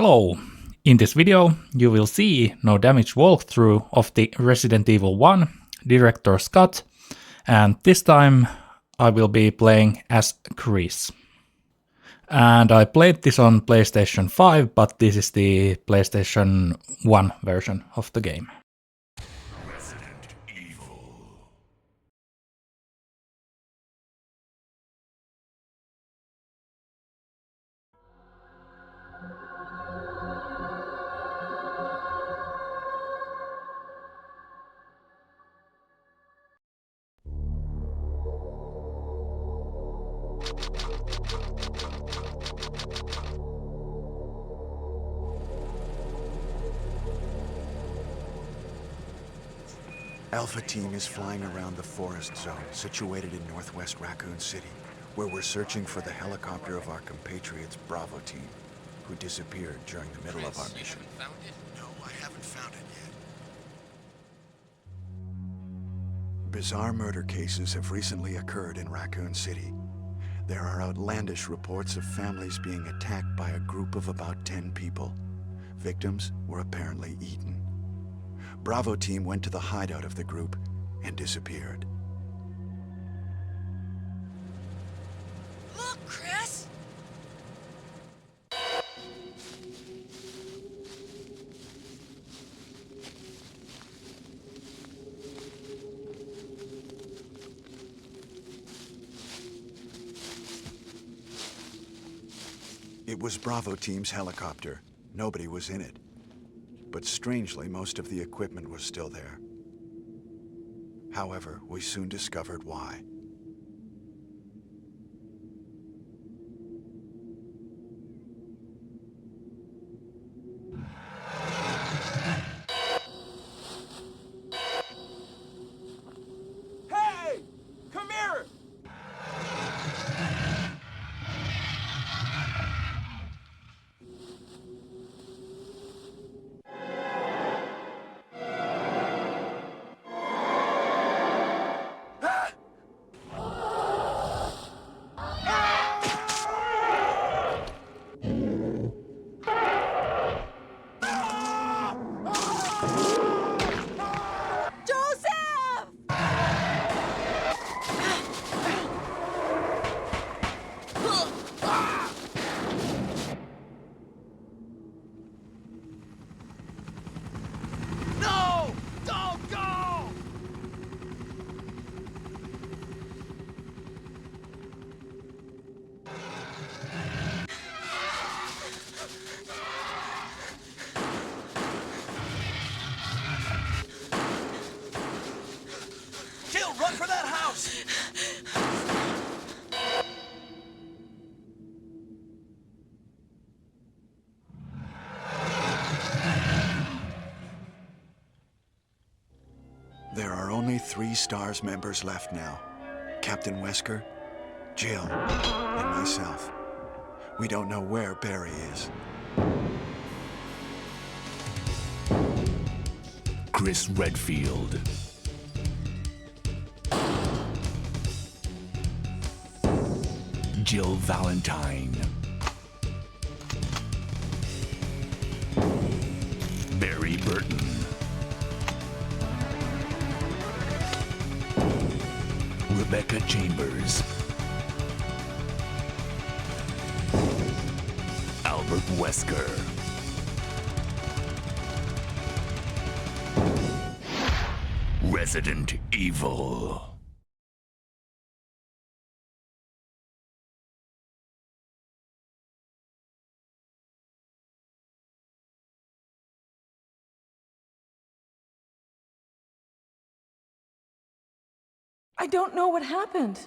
Hello! In this video you will see no damage walkthrough of the Resident Evil 1 Director's Cut, and this time I will be playing as Chris. And I played this on PlayStation 5, but this is the PlayStation 1 version of the game. Resident Evil. Alpha Team is flying around the forest zone situated in northwest Raccoon City, where we're searching for the helicopter of our compatriots Bravo Team, who disappeared during the middle of our mission. You haven't found it? No, I haven't found it yet. Bizarre murder cases have recently occurred in Raccoon City. There are outlandish reports of families being attacked by a group of about 10 people. Victims were apparently eaten. Bravo Team went to the hideout of the group and disappeared. Look, Chris! It was Bravo Team's helicopter. Nobody was in it. But strangely, most of the equipment was still there. However, we soon discovered why. Hey! Come here! Joseph! No! Don't go! Jill, run for that house! There are only 3 STARS members left now. Captain Wesker, Jill, and myself. We don't know where Barry is. Chris Redfield. Jill Valentine. Barry Burton. Rebecca Chambers. Albert Wesker. Resident Evil. I don't know what happened.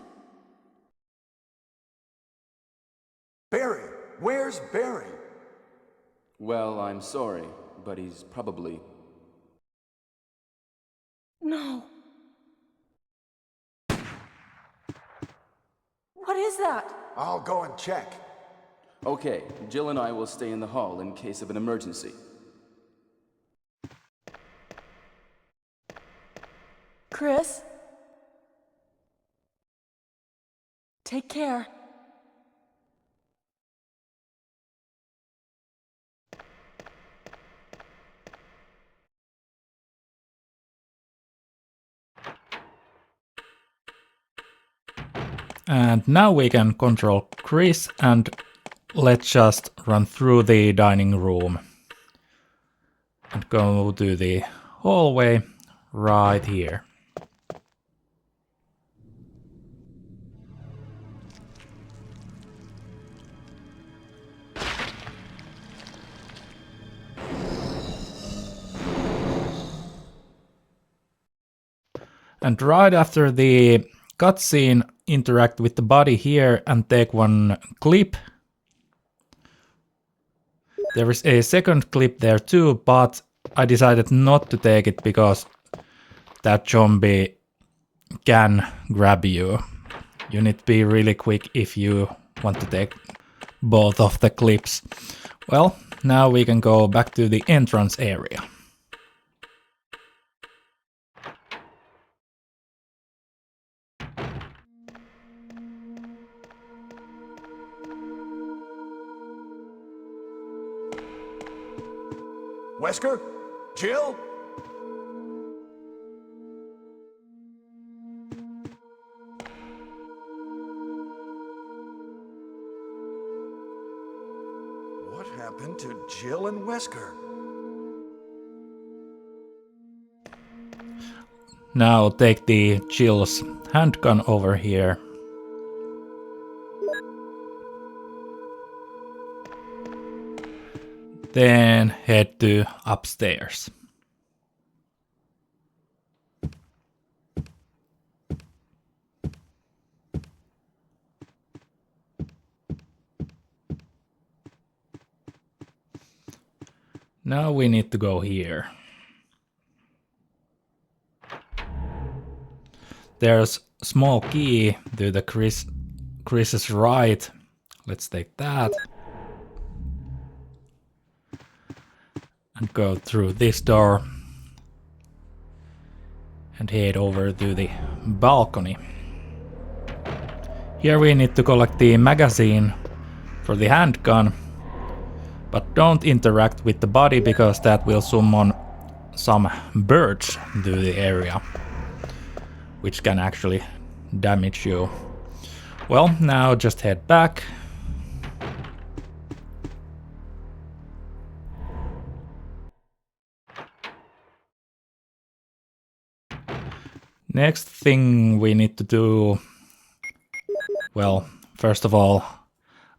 Barry! Where's Barry? Well, I'm sorry, but he's probably... No. What is that? I'll go and check. Okay, Jill and I will stay in the hall in case of an emergency. Chris? Take care. And now we can control Chris and let's just run through the dining room and go to the hallway right here. And right after the cutscene, interact with the body here and take one clip. There is a second clip there too, but I decided not to take it because that zombie can grab you. You need to be really quick if you want to take both of the clips. Well, now we can go back to the entrance area. Wesker? Jill? What happened to Jill and Wesker? Now take the Jill's handgun over here. Then head to upstairs. Now we need to go here. There's a small key to the Chris's right. Let's take that. And go through this door. And head over to the balcony. Here we need to collect the magazine for the handgun. But don't interact with the body because that will summon some birds to the area, which can actually damage you. Well, now just head back. Next thing we need to do, well, first of all,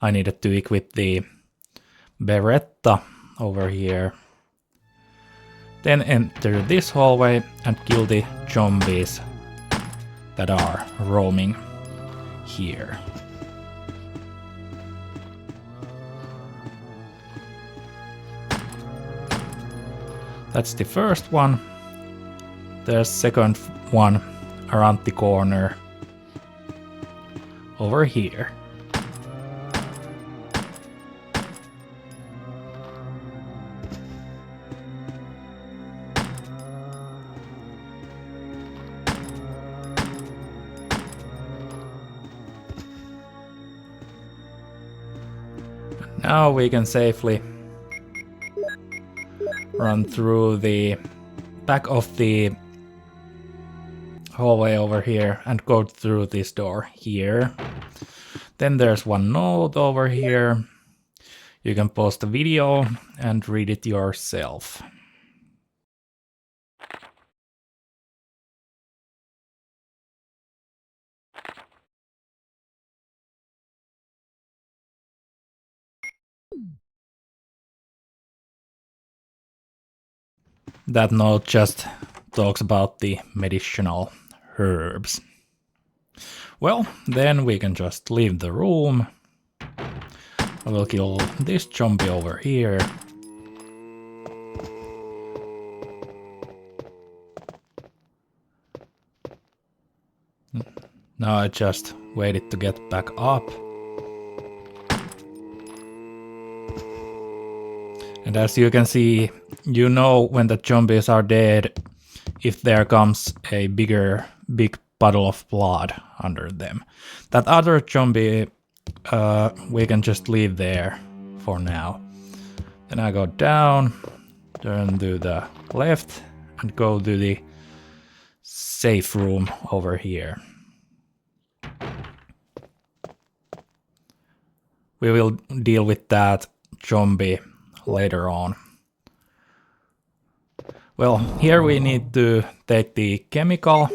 I needed to equip the Beretta over here. Then enter this hallway and kill the zombies that are roaming here. That's the first one. There's second one around the corner over here. Now we can safely run through the back of the hallway over here and go through this door here. Then there's one note over here. You can pause the video and read it yourself. That note just talks about the medicinal herbs. Well, then we can just leave the room. I will kill this zombie over here. Now I just waited to get back up. And as you can see, you know when the zombies are dead if there comes a big puddle of blood under them. That other zombie we can just leave there for now. Then I go down, turn to the left and go to the safe room over here. we will deal with that zombie later on. Well, here we need to take the chemical.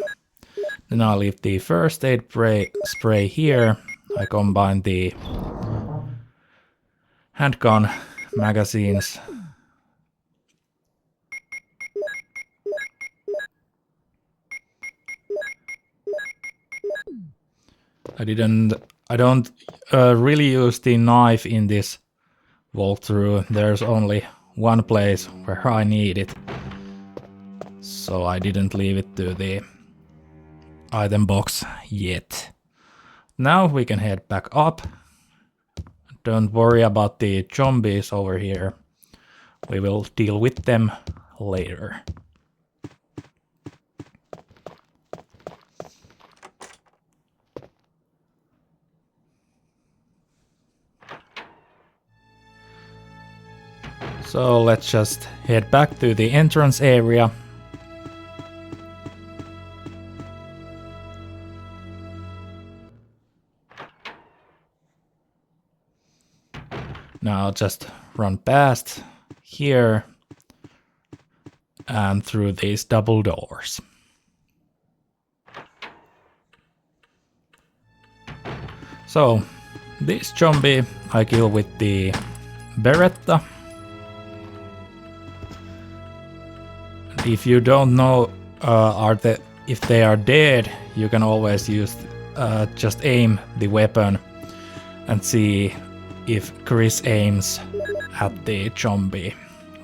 Then I leave the first aid spray here. I combine the handgun magazines. I don't really use the knife in this walkthrough. There's only one place where I need it. So I didn't leave it to the item box yet. Now we can head back up. Don't worry about the zombies over here. We will deal with them later. So let's just head back to the entrance area. Now just run past here and through these double doors. So this zombie I kill with the Beretta. If you don't know if they are dead, you can always use just aim the weapon and see if Chris aims at the zombie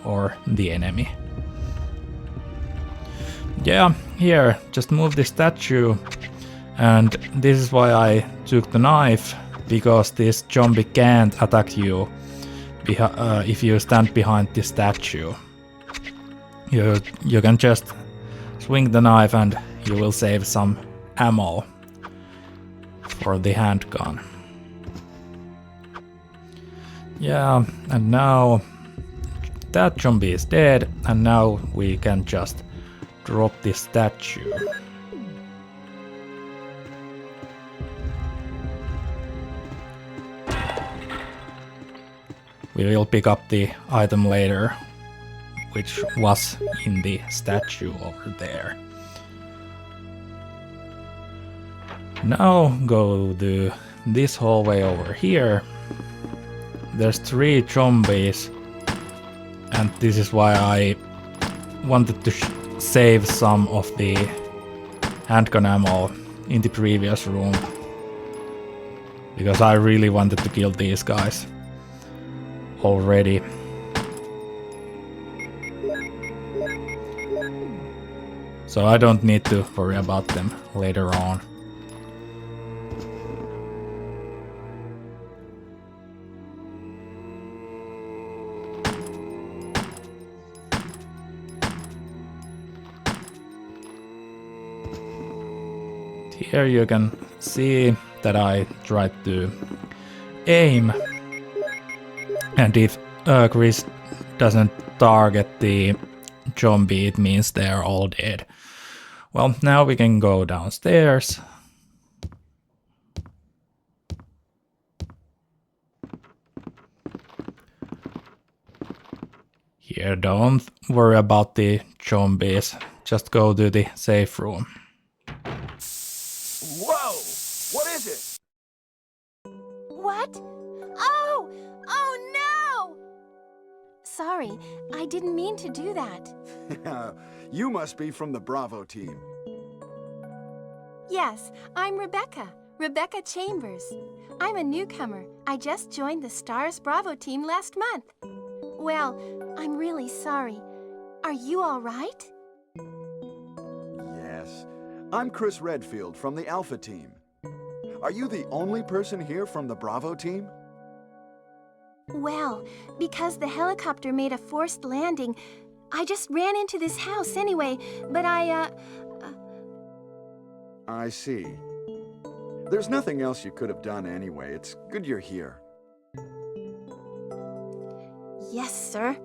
or the enemy. Yeah, here, just move the statue, and this is why I took the knife, because this zombie can't attack you if you stand behind the statue. You can just swing the knife and you will save some ammo for the handgun. Yeah, and now that zombie is dead, and now we can just drop the statue. We will pick up the item later, which was in the statue over there. Now go to this hallway over here. There's 3 zombies, and this is why I wanted to save some of the handgun ammo in the previous room, because I really wanted to kill these guys already. So I don't need to worry about them later on. Here you can see that I tried to aim, and if Chris doesn't target the zombie, it means they're all dead. Well, now we can go downstairs. Here, don't worry about the zombies, just go to the safe room. Whoa! What is it? What? Oh! Oh no! Sorry, I didn't mean to do that. You must be from the Bravo team. Yes, I'm Rebecca. Rebecca Chambers. I'm a newcomer. I just joined the Stars Bravo team last month. Well, I'm really sorry. Are you all right? Yes. I'm Chris Redfield from the Alpha team. Are you the only person here from the Bravo team? Well, because the helicopter made a forced landing, I just ran into this house anyway, but I see. There's nothing else you could have done anyway. It's good you're here. Yes, sir.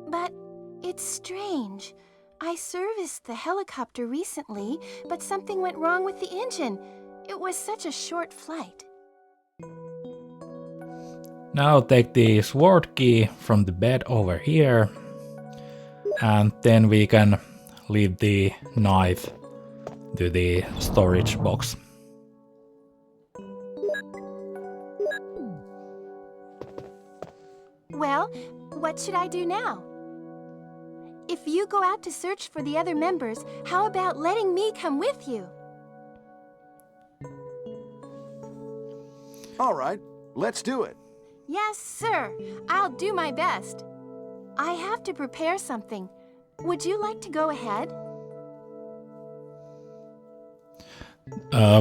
But it's strange. I serviced the helicopter recently, but something went wrong with the engine. It was such a short flight. Now take the sword key from the bed over here, and then we can leave the knife to the storage box. Well, what should I do now? If you go out to search for the other members, how about letting me come with you? All right, let's do it. Yes, sir. I'll do my best. I have to prepare something. Would you like to go ahead?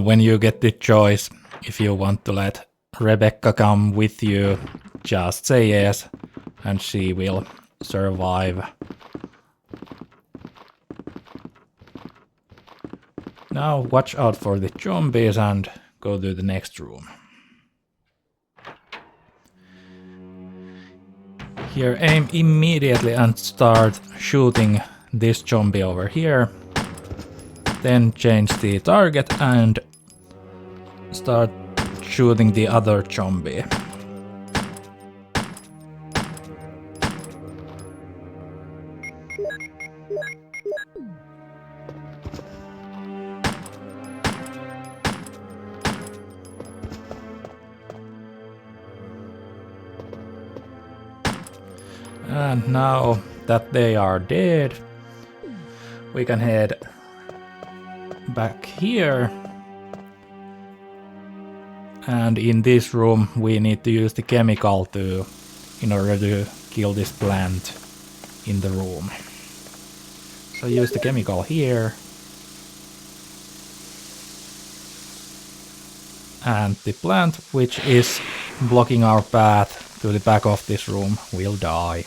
When you get the choice, if you want to let Rebecca come with you, just say yes, and she will survive. Now watch out for the zombies and go to the next room. Here, aim immediately and start shooting this zombie over here. Then change the target and start shooting the other zombie. And now that they are dead, we can head back here. And in this room we need to use the chemical in order to kill this plant in the room. So use the chemical here. And the plant, which is blocking our path to the back of this room, will die.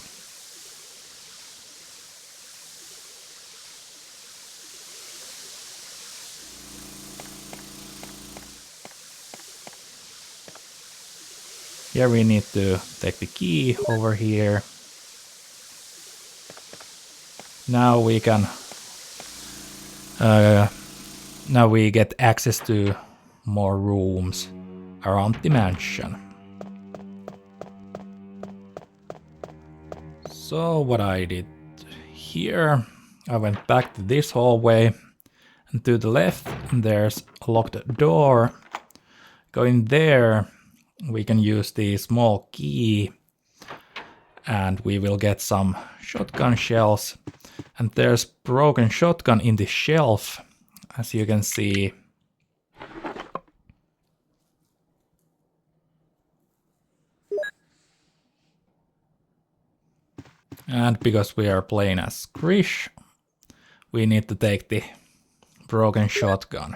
Here we need to take the key over here. Now we can now we get access to more rooms around the mansion. So what I did here, I went back to this hallway, and to the left there's a locked door. Going there, we can use the small key and we will get some shotgun shells. And there's broken shotgun in the shelf, as you can see. And because we are playing as Chris, we need to take the broken shotgun.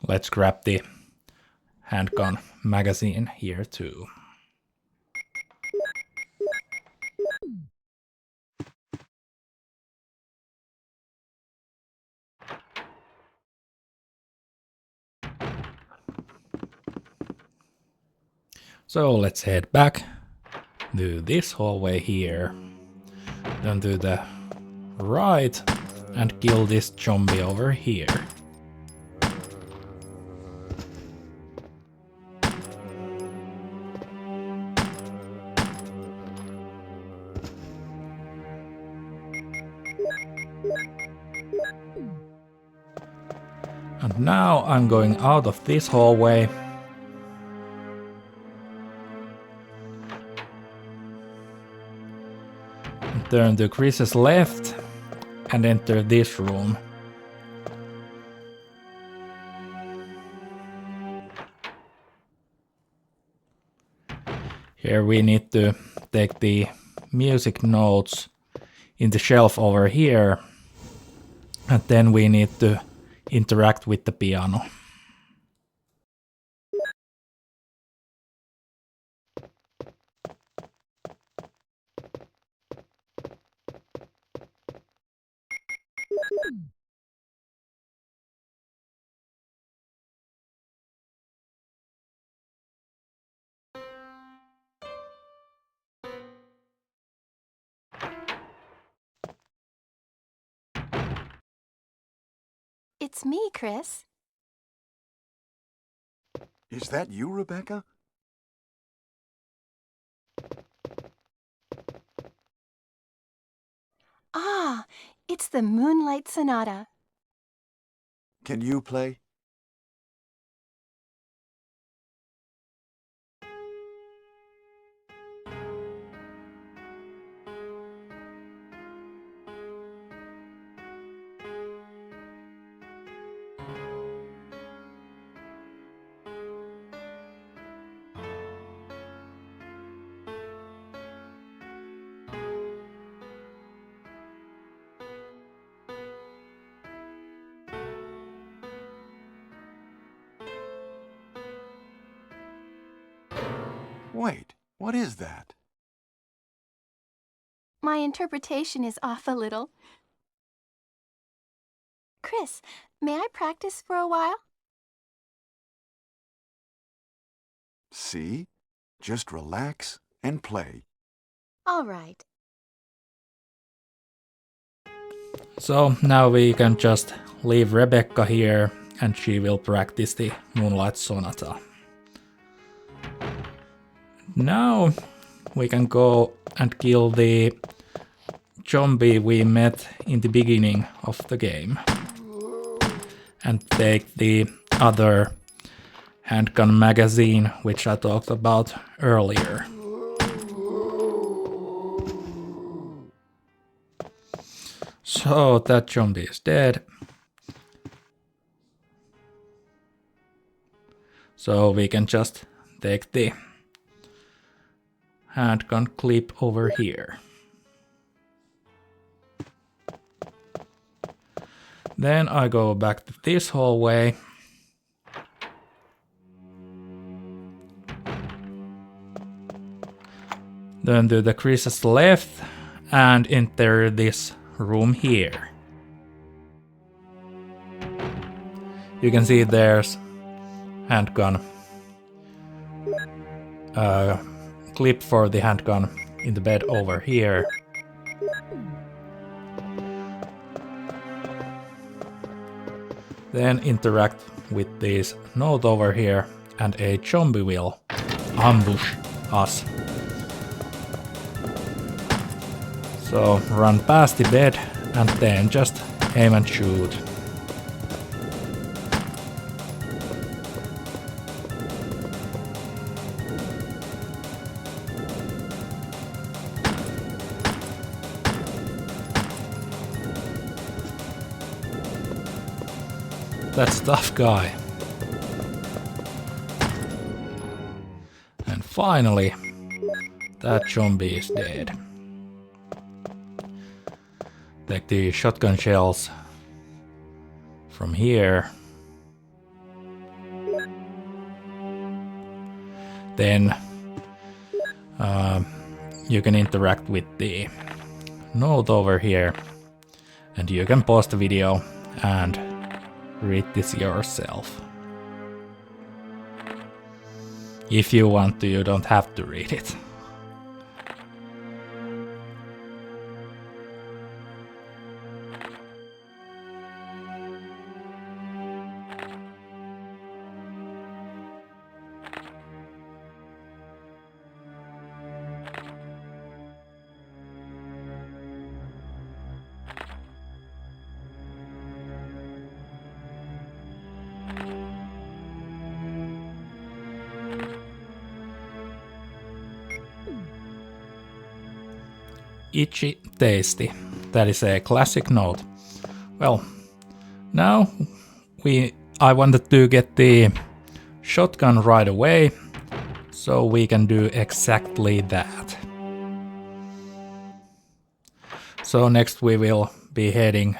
Let's grab the handgun magazine here too. So let's head back to this hallway here, then to the right and kill this zombie over here. And now I'm going out of this hallway. And turn to Chris's left and enter this room. Here we need to take the music notes in the shelf over here. And then we need to interact with the piano. It's me, Chris. Is that you, Rebecca? Ah, it's the Moonlight Sonata. Can you play? Wait, what is that? My interpretation is off a little. Chris, may I practice for a while? See? Just relax and play. All right. So now we can just leave Rebecca here and she will practice the Moonlight Sonata. Now we can go and kill the zombie we met in the beginning of the game. And take the other handgun magazine which I talked about earlier. So that zombie is dead. So we can just take the handgun clip over here. Then I go back to this hallway. Then to the Chris's left and enter this room here. You can see there's handgun clip for the handgun in the bed over here. Then interact with this note over here and a zombie will ambush us. So run past the bed and then just aim and shoot. That's a tough guy. And finally, that zombie is dead. Take the shotgun shells from here. Then you can interact with the note over here. And you can pause the video and read this yourself. If you want to, you don't have to read it. Itchy tasty. That is a classic note. Well, now I wanted to get the shotgun right away, so we can do exactly that. So next we will be heading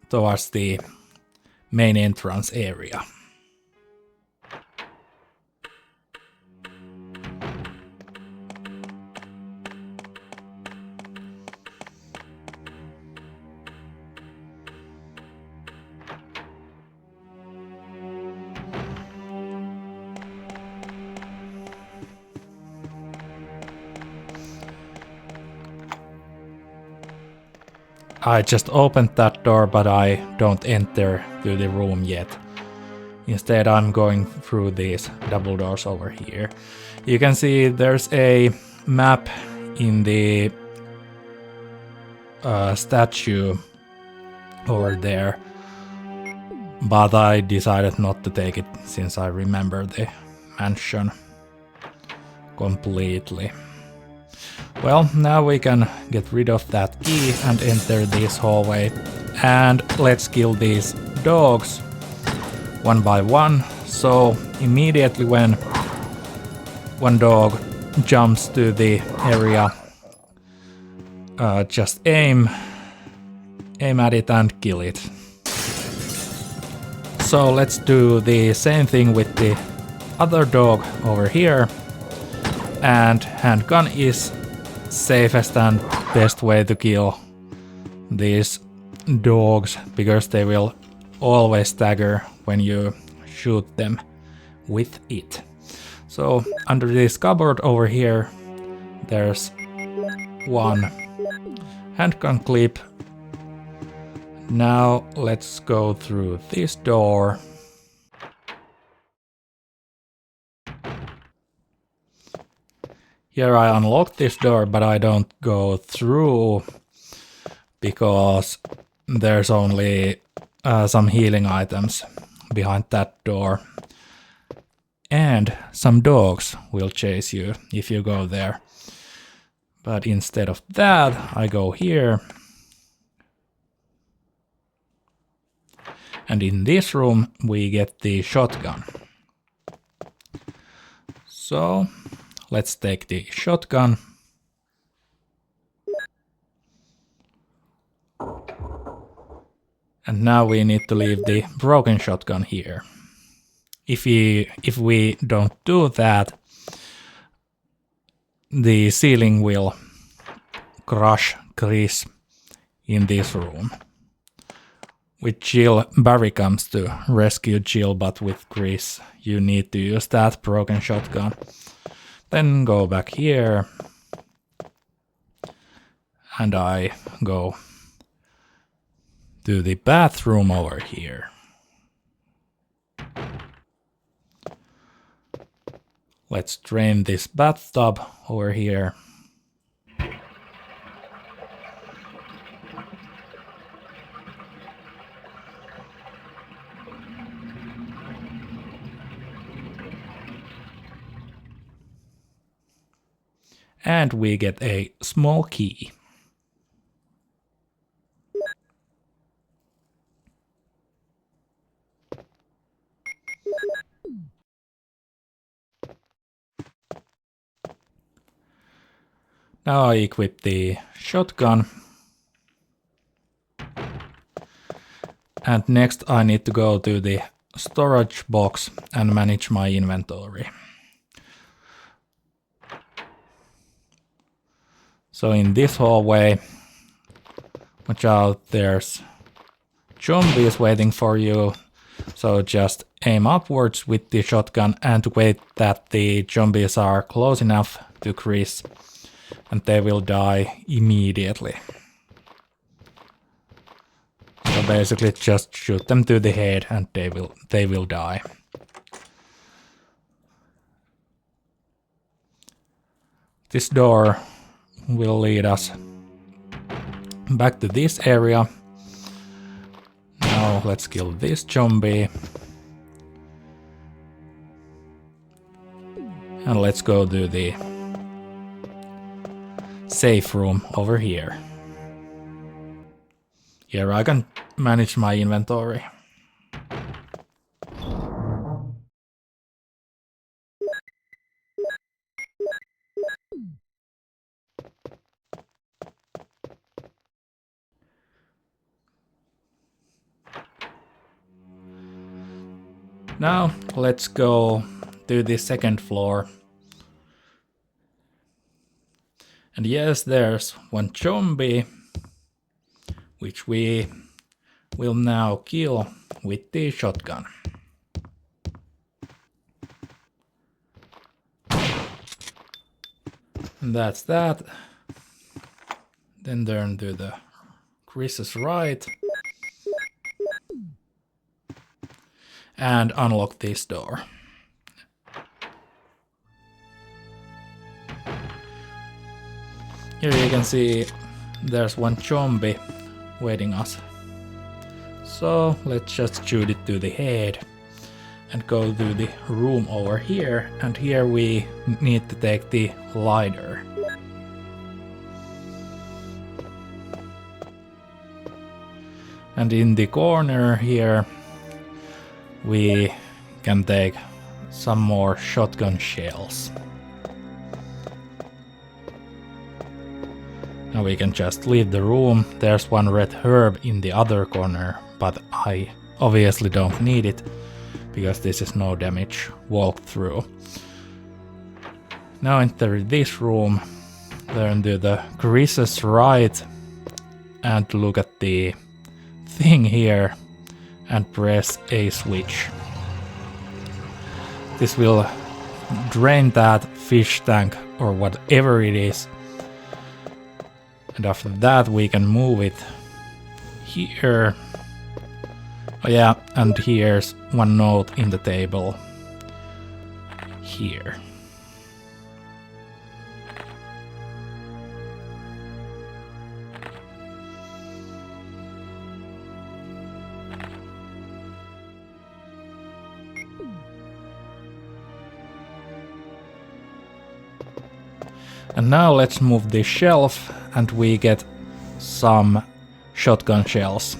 towards the main entrance area. I just opened that door, but I don't enter to the room yet. Instead, I'm going through these double doors over here. You can see there's a map in the statue over there, but I decided not to take it since I remember the mansion completely. Well, now we can get rid of that key and enter this hallway, and let's kill these dogs one by one. So immediately when one dog jumps to the area, just aim at it and kill it. So let's do the same thing with the other dog over here, and handgun is safest and best way to kill these dogs, because they will always stagger when you shoot them with it. So under this cupboard over here, there's one handgun clip. Now let's go through this door. Here I unlock this door, but I don't go through because there's only some healing items behind that door. And some dogs will chase you if you go there. But instead of that, I go here. And in this room, we get the shotgun. So let's take the shotgun. And now we need to leave the broken shotgun here. If we don't do that, the ceiling will crush Chris in this room. With Jill, Barry comes to rescue Jill, but with Chris, you need to use that broken shotgun. Then go back here, and I go to the bathroom over here. Let's drain this bathtub over here. And we get a small key. Now I equip the shotgun. And next I need to go to the storage box and manage my inventory. So in this hallway, watch out, there's zombies waiting for you. So just aim upwards with the shotgun and wait that the zombies are close enough to Chris, and they will die immediately. So basically just shoot them to the head and they will die. This door will lead us back to this area. Now let's kill this zombie. And let's go to the safe room over here. Here I can manage my inventory. Now let's go to the second floor. And yes, there's one zombie, which we will now kill with the shotgun. And that's that. Then turn to the Chris is right. And unlock this door. Here you can see there's one zombie waiting us. So let's just shoot it to the head and go to the room over here, and here we need to take the lighter. And in the corner here we can take some more shotgun shells. Now we can just leave the room. There's one red herb in the other corner, but I obviously don't need it because this is no damage walkthrough. Now enter this room, turn to the Chris's right and look at the thing here and press a switch. This will drain that fish tank or whatever it is. And after that we can move it here. Oh yeah, and here's one note in the table. Here. And now let's move this shelf and we get some shotgun shells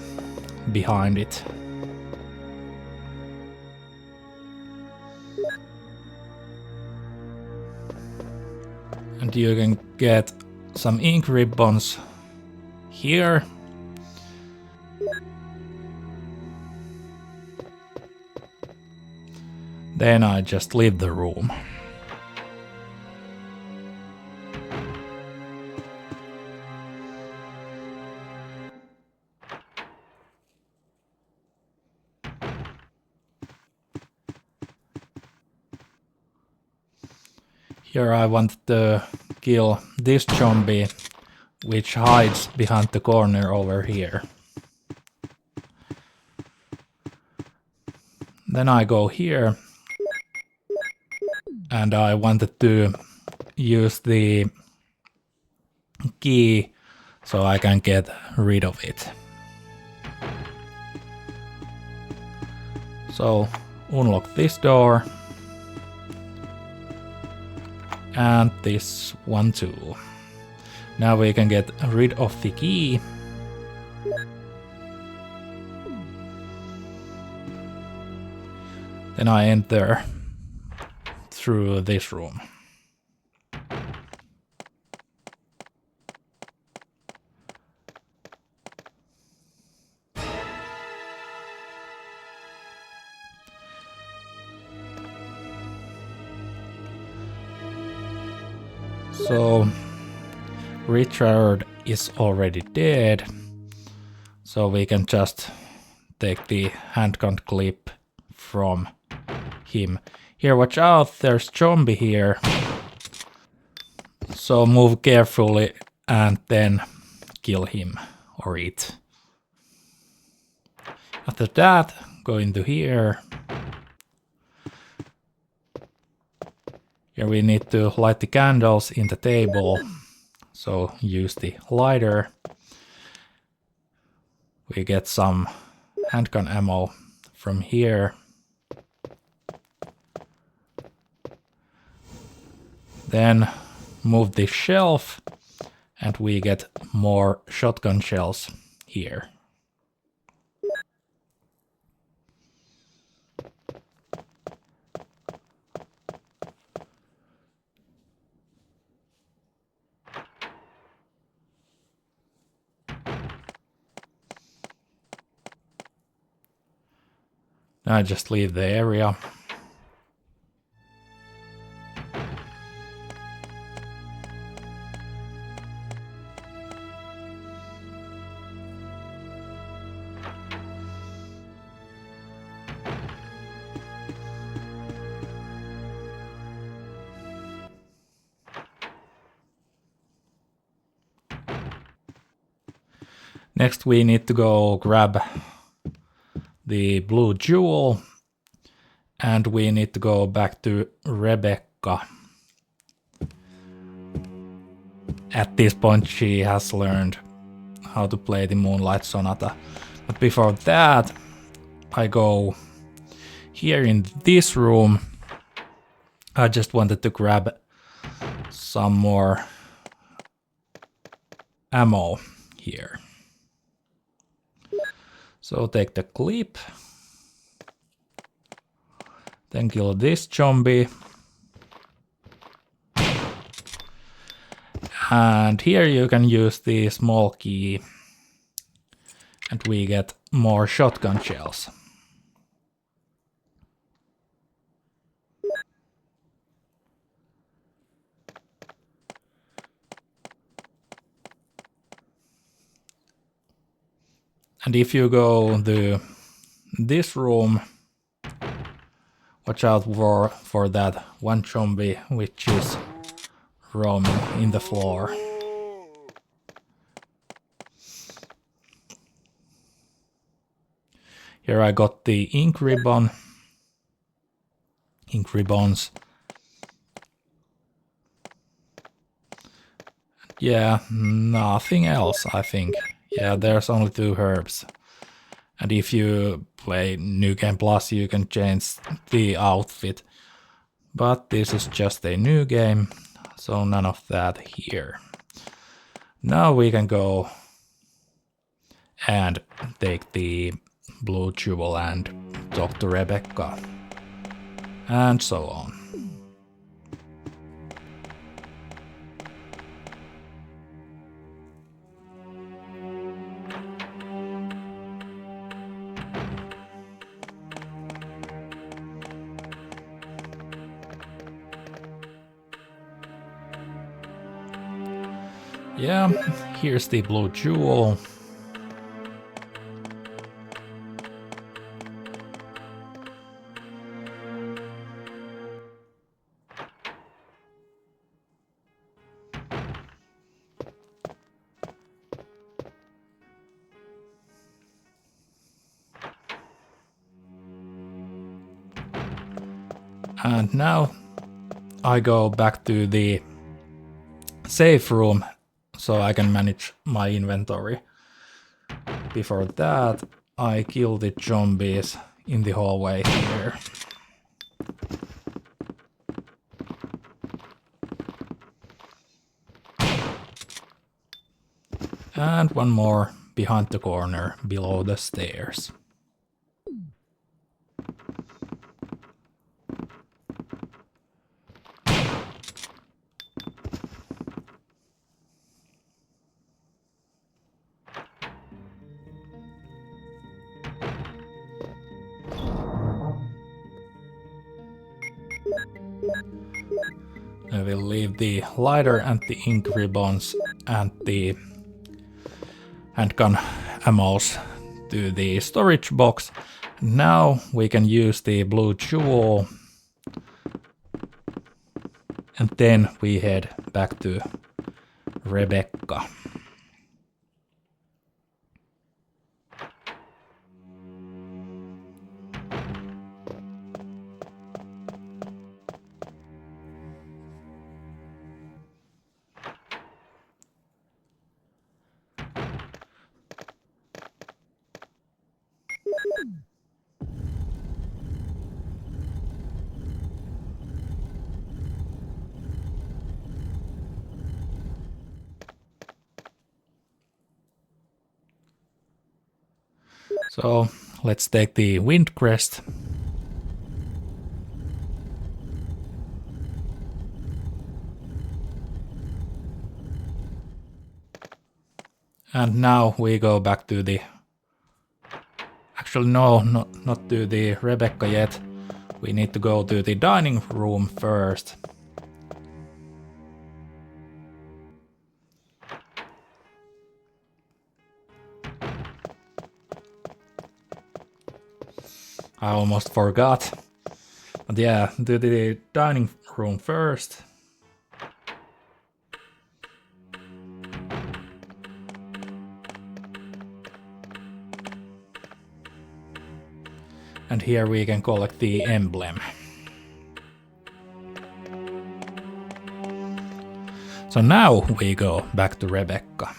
behind it. And you can get some ink ribbons here. Then I just leave the room. Here I want to kill this zombie, which hides behind the corner over here. Then I go here, and I wanted to use the key so I can get rid of it. So unlock this door. And this one too. Now we can get rid of the key. Then I enter through this room. So Richard is already dead, so we can just take the handgun clip from him. Here, watch out, there's zombie here. So move carefully and then kill him or it. After that, go into here. Here we need to light the candles in the table, so use the lighter. We get some handgun ammo from here. Then move this shelf and we get more shotgun shells here. Now I just leave the area. Next we need to go grab the blue jewel, and we need to go back to Rebecca. At this point she has learned how to play the Moonlight Sonata. But before that, I go here in this room. I just wanted to grab some more ammo here. So take the clip. Then kill this zombie. And here you can use the small key. And we get more shotgun shells. And if you go to this room, watch out for that one zombie which is roaming in the floor. Here I got the ink ribbons. Yeah, nothing else, I think. Yeah, there's only 2 herbs. And if you play New Game Plus, you can change the outfit. But this is just a new game, so none of that here. Now we can go and take the blue jewel and talk to Rebecca. And so on. Yeah, here's the blue jewel. And now I go back to the safe room so I can manage my inventory. Before that, I kill the zombies in the hallway here. And one more behind the corner below the stairs. I will leave the lighter and the ink ribbons and the handgun ammos to the storage box. Now we can use the blue jewel, and then we head back to Rebecca. So let's take the wind crest. And now we go back to the... Actually, no, not to the Rebecca yet. We need to go to the dining room first. I almost forgot. But yeah, to the dining room first. And here we can collect the emblem. So now we go back to Rebecca.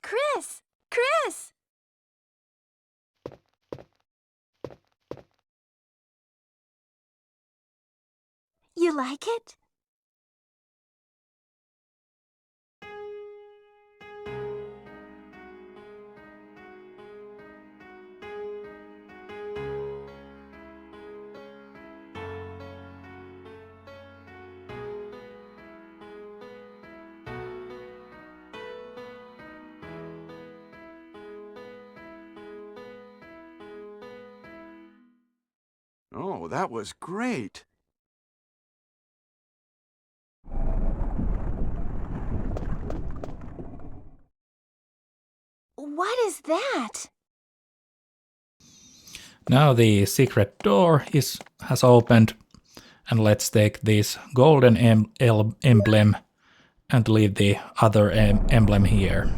Chris! Chris! You like it? Oh, that was great. What is that? Now the secret door has opened, and let's take this golden emblem and leave the other emblem here.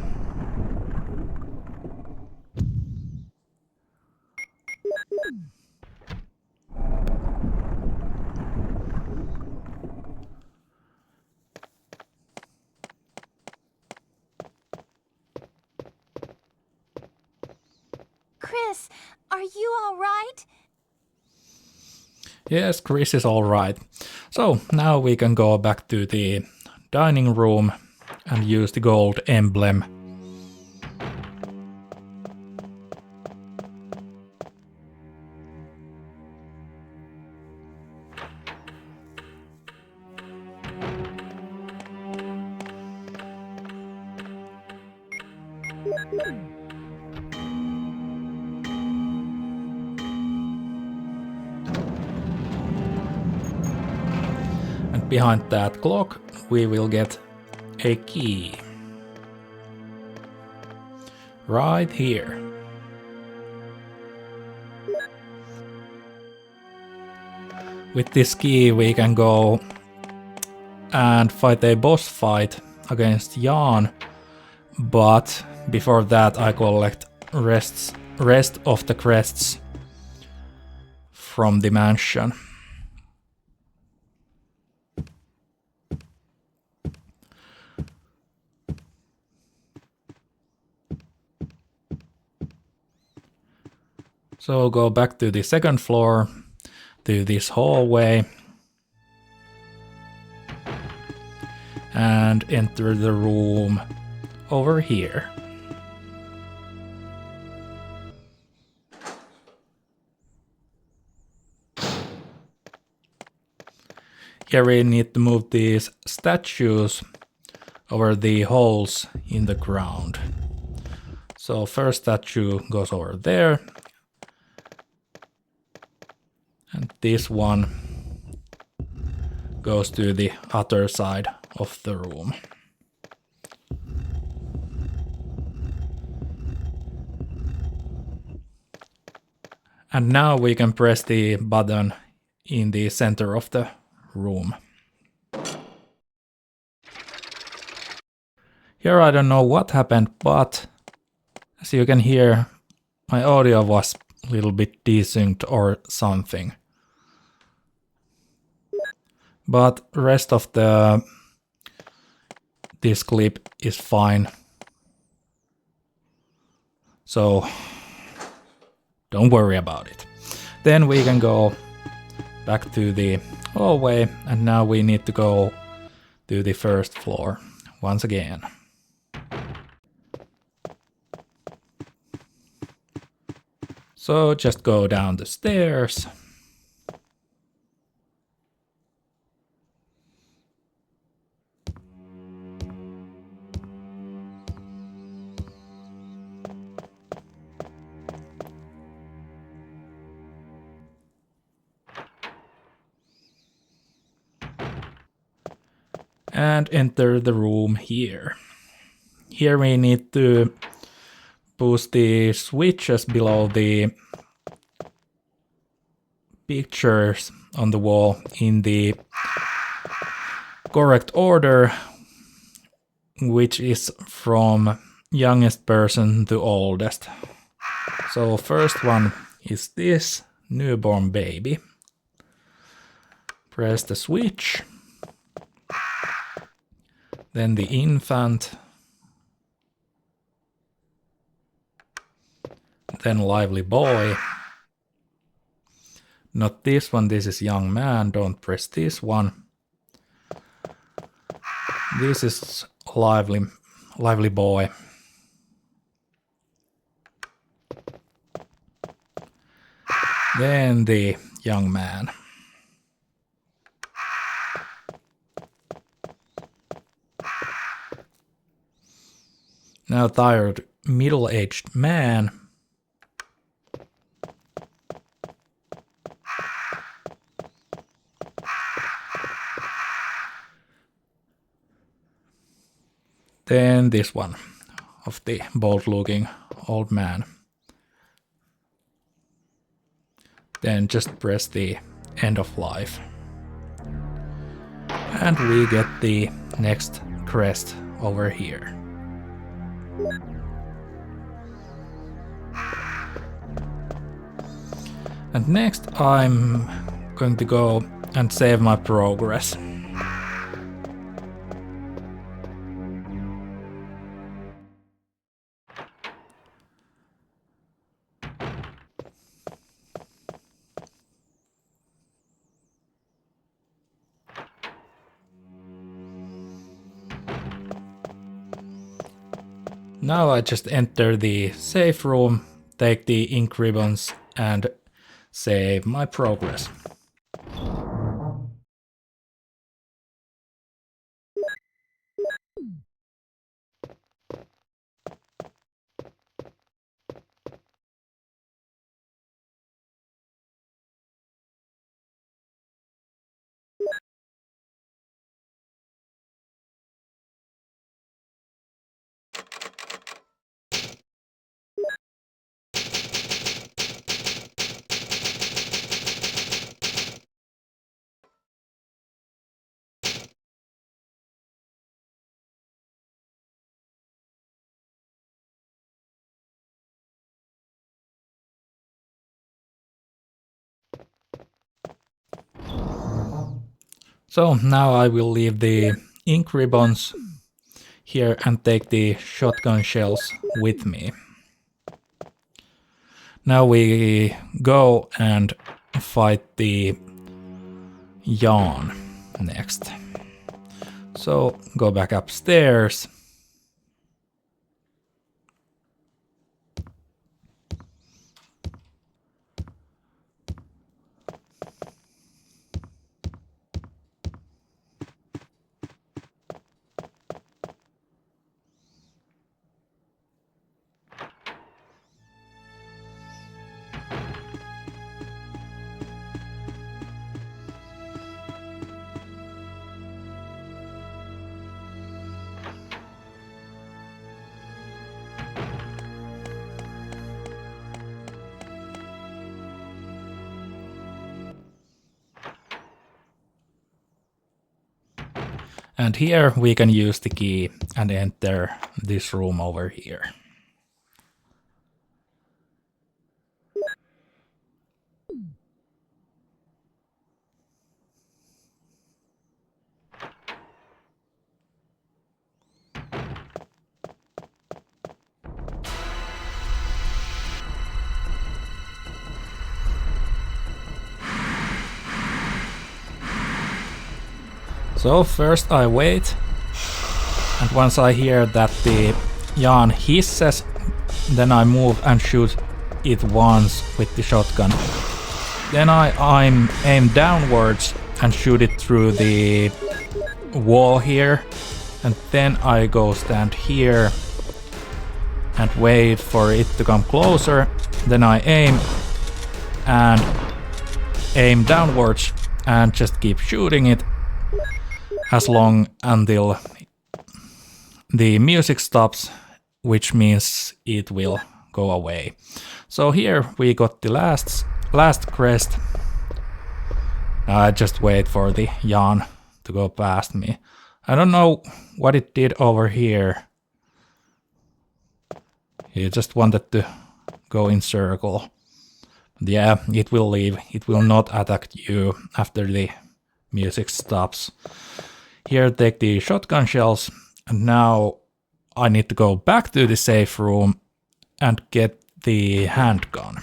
Chris, are you all right? Yes, Chris is all right. So now we can go back to the dining room and use the gold emblem. And behind that clock we will get a key. Right here. With this key we can go and fight a boss fight against Yawn, but before that I collect rest of the crests from the mansion. So go back to the second floor, to this hallway, and enter the room over here. Here we need to move these statues over the holes in the ground. So first statue goes over there. And this one goes to the other side of the room. And now we can press the button in the center of the room. Here I don't know what happened, but as you can hear, my audio was a little bit desynced or something. But rest of this clip is fine. So don't worry about it. Then we can go back to the hallway, and now we need to go to the first floor once again. So just go down the stairs. And enter the room here. Here we need to push the switches below the pictures on the wall in the correct order, which is from youngest person to oldest. So first one is this newborn baby. Press the switch. Then the infant. Then lively boy. Not this one, this is young man, don't press this one. This is lively boy. Then the young man. Now tired middle-aged man. Then this one of the bold-looking old man. Then just press the end of life. And we get the next crest over here. And next I'm going to go and save my progress. Now I just enter the safe room, take the ink ribbons and save my progress. So now I will leave the ink ribbons here and take the shotgun shells with me. Now we go and fight the Yawn next. So go back upstairs. And here we can use the key and enter this room over here. So first I wait, and once I hear that the Yawn hisses, then I move and shoot it once with the shotgun. Then I aim downwards and shoot it through the wall here, and then I go stand here and wait for it to come closer. Then I aim downwards and just keep shooting it as long until the music stops, which means it will go away. So here we got the last crest, Now I just wait for the Yawn to go past me. I don't know what it did over here. He just wanted to go in circle. But yeah, it will leave. It will not attack you after the music stops. Here, take the shotgun shells. And now I need to go back to the safe room and get the handgun.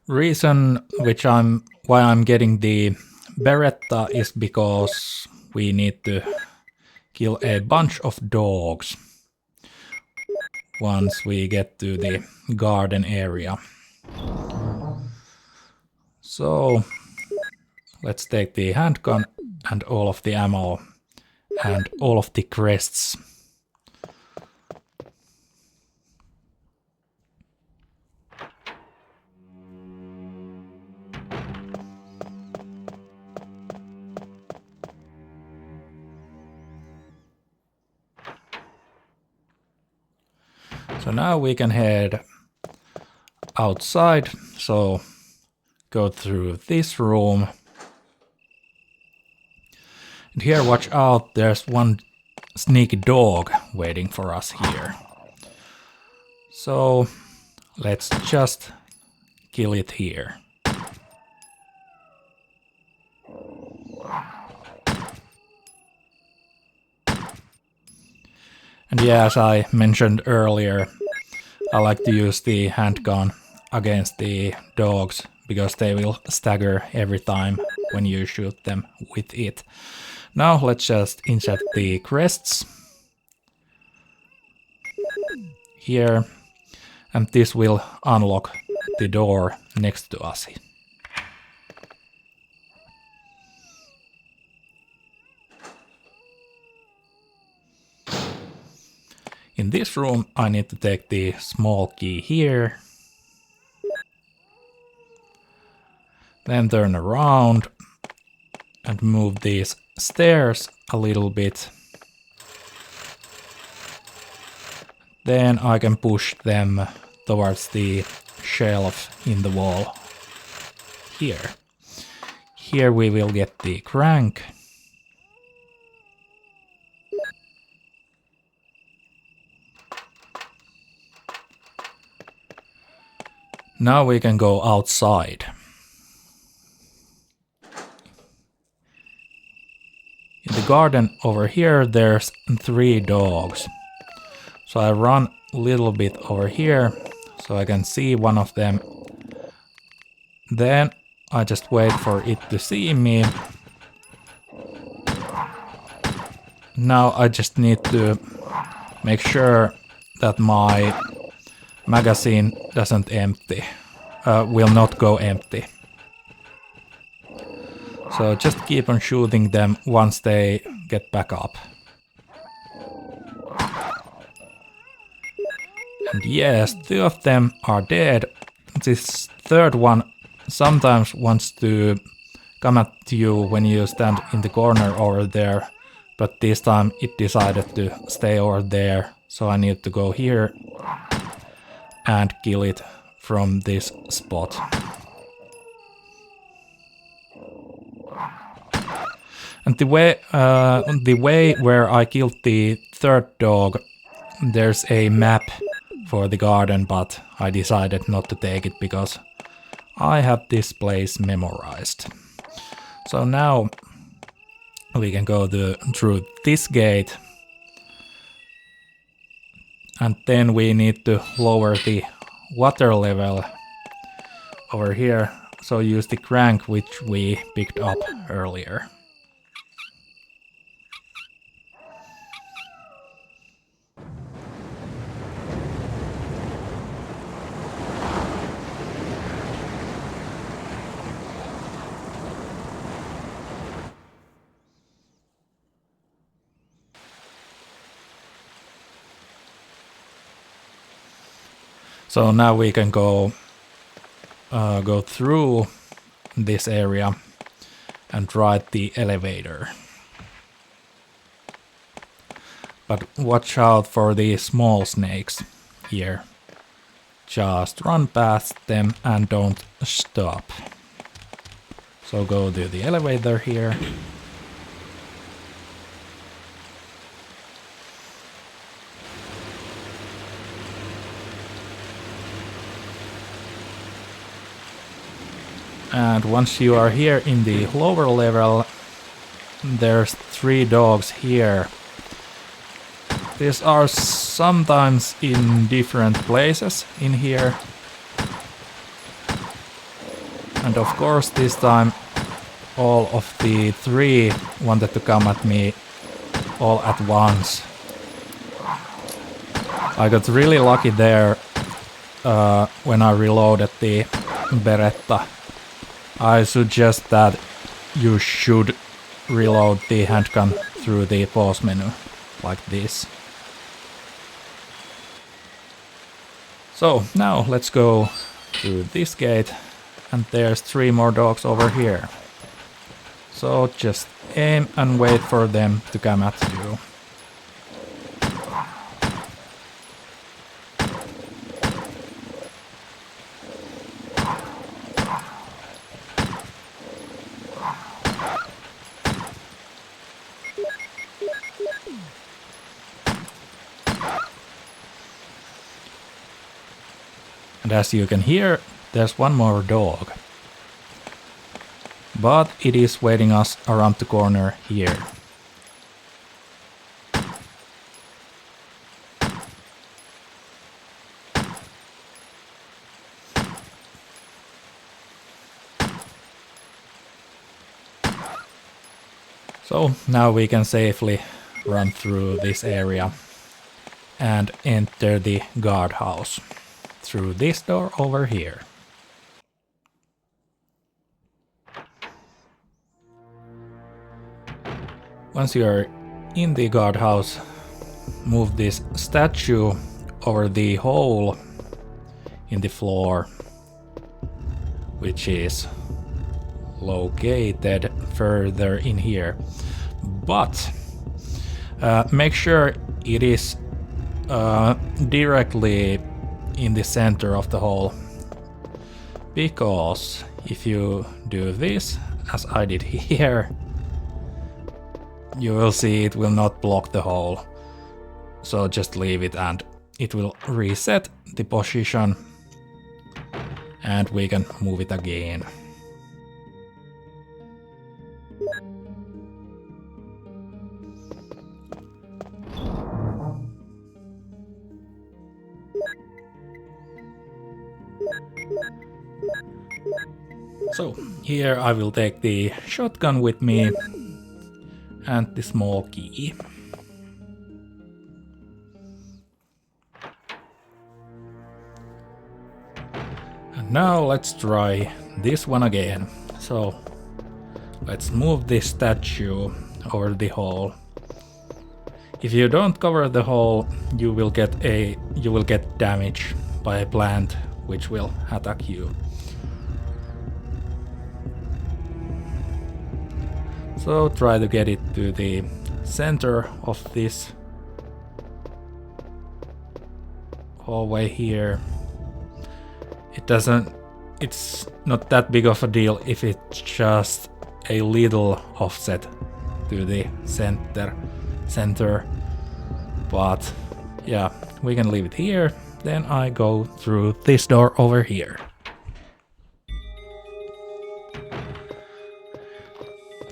Reason why I'm getting the Beretta is because we need to kill a bunch of dogs once we get to the garden area. So let's take the handgun and all of the ammo and all of the crests. So now we can head outside, so go through this room. And here, watch out, there's one sneaky dog waiting for us here. So let's just kill it here. And yeah, as I mentioned earlier, I like to use the handgun against the dogs because they will stagger every time when you shoot them with it. Now let's just insert the crests here, and this will unlock the door next to us. In this room, I need to take the small key here. Then turn around and move these stairs a little bit. Then I can push them towards the shelf in the wall here. Here we will get the crank. Now we can go outside. In the garden over here, there's 3 dogs. So I run a little bit over here so I can see one of them. Then I just wait for it to see me. Now I just need to make sure that my magazine doesn't empty, will not go empty. So just keep on shooting them once they get back up. And yes, 2 of them are dead. This third one sometimes wants to come at you when you stand in the corner over there, but this time it decided to stay over there, so I need to go here and kill it from this spot. And the way where I killed the third dog, there's a map for the garden, but I decided not to take it because I have this place memorized. So now we can go through this gate And then we need to lower the water level over here. So use the crank which we picked up earlier. So now we can go through this area and ride the elevator. But watch out for the small snakes here. Just run past them and don't stop. So go to the elevator here. And once you are here in the lower level, there's 3 dogs here. These are sometimes in different places in here. And of course this time all of the 3 wanted to come at me all at once. I got really lucky there when I reloaded the Beretta. I suggest that you should reload the handgun through the pause menu, like this. So now let's go through this gate, and there's 3 more dogs over here. So just aim and wait for them to come at you. And as you can hear, there's 1 more dog. But it is waiting us around the corner here. So now we can safely run through this area and enter the guardhouse through this door over here. Once you are in the guardhouse, move this statue over the hole in the floor, which is located further in here. But make sure it is directly in the center of the hole, because if you do this, as I did here, you will see it will not block the hole. So just leave it and it will reset the position and we can move it again. So here I will take the shotgun with me and the small key. And now let's try this one again. So let's move this statue over the hole. If you don't cover the hole, you will get damage by a plant which will attack you. So try to get it to the center of this hallway here. It's not that big of a deal if it's just a little offset to the center. But yeah, we can leave it here. Then I go through this door over here.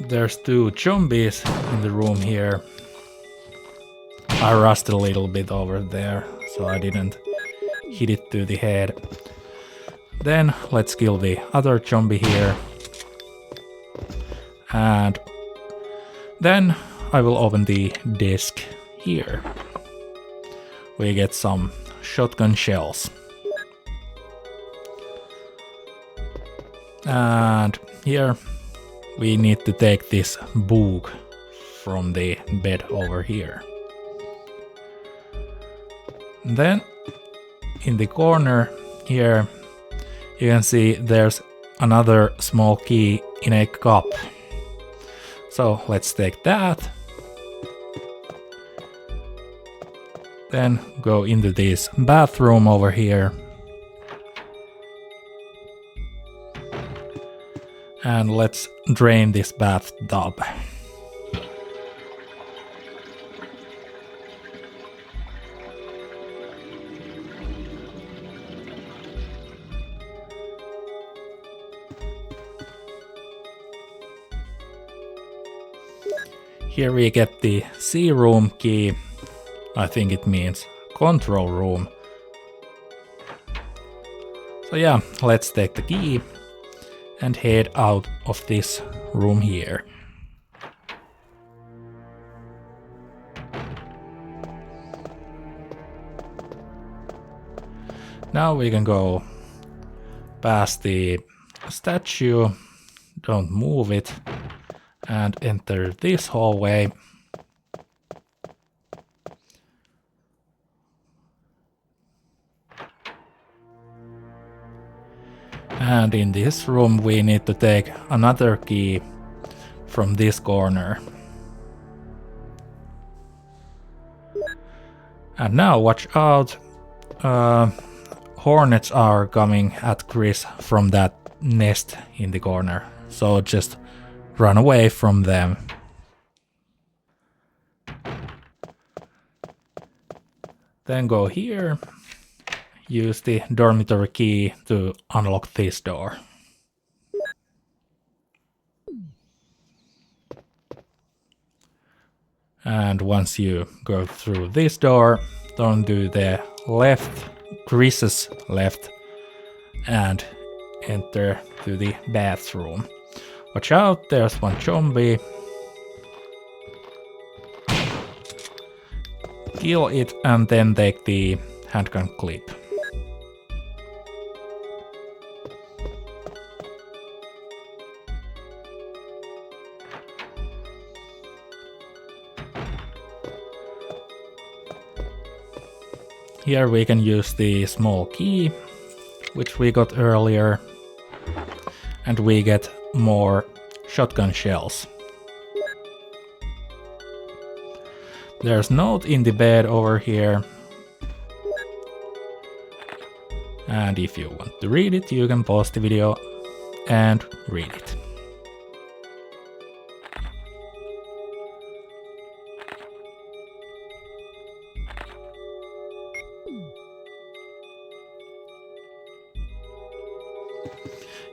There's 2 zombies in the room here. I rushed a little bit over there, so I didn't hit it to the head. Then let's kill the other zombie here. And then I will open the disc here. We get some shotgun shells. And here we need to take this book from the bed over here. Then in the corner here you can see there's another small key in a cup. So let's take that. Then go into this bathroom over here. And let's drain this bathtub. Here we get the C room key. I think it means control room. So yeah, let's take the key and head out of this room here. Now we can go past the statue, don't move it, and enter this hallway. And in this room we need to take another key from this corner. And now watch out, hornets are coming at Chris from that nest in the corner, so just run away from them. Then go here. Use the dormitory key to unlock this door. And once you go through this door, don't do the left, Chris's left, and enter to the bathroom. Watch out, there's one zombie. Kill it and then take the handgun clip. Here we can use the small key, which we got earlier, and we get more shotgun shells. There's a note in the bed over here, and if you want to read it, you can pause the video and read it.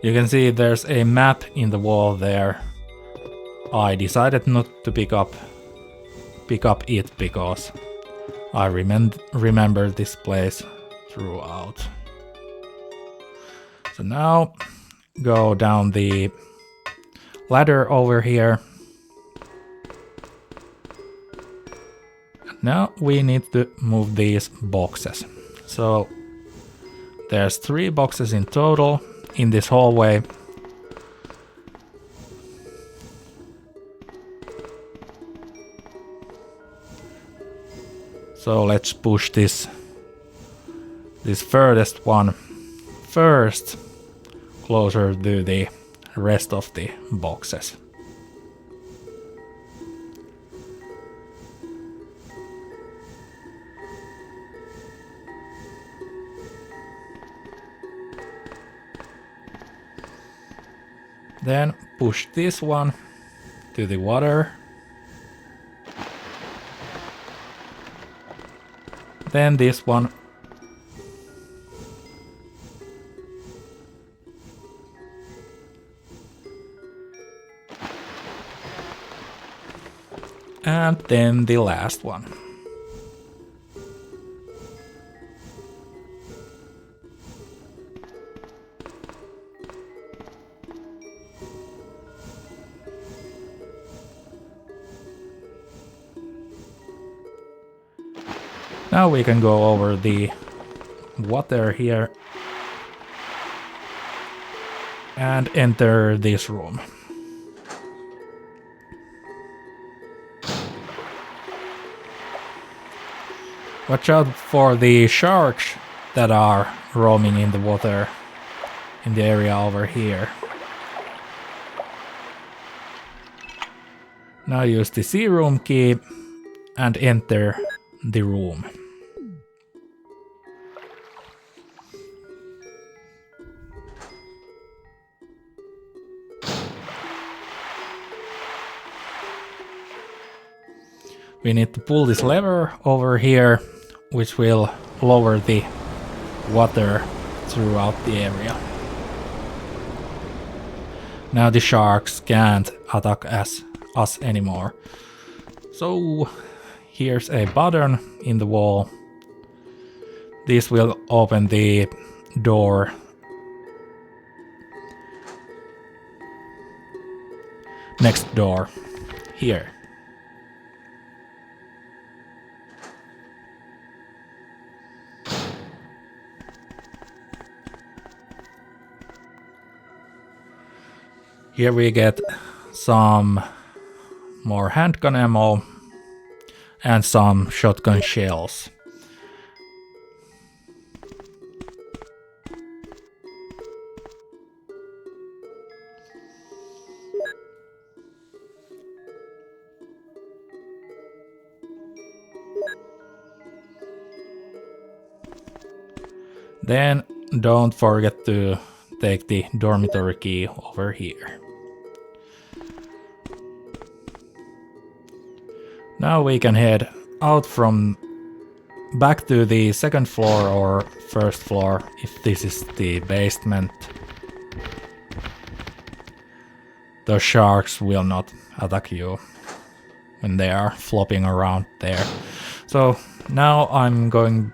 You can see there's a map in the wall there. I decided not to pick up it because I remember this place throughout. So now go down the ladder over here. Now we need to move these boxes. So there's 3 boxes in total in this hallway. So let's push this furthest one first, closer to the rest of the boxes. Then push this one to the water. Then this one. And then the last one. Now we can go over the water here and enter this room. Watch out for the sharks that are roaming in the water in the area over here. Now use the sea room key and enter the room. We need to pull this lever over here, which will lower the water throughout the area. Now the sharks can't attack us anymore. So here's a button in the wall. This will open the door. Next door. Here. Here we get some more handgun ammo and some shotgun shells. Then don't forget to take the dormitory key over here. Now we can head out from back to the second floor or first floor if this is the basement. The sharks will not attack you when they are flopping around there. So now I'm going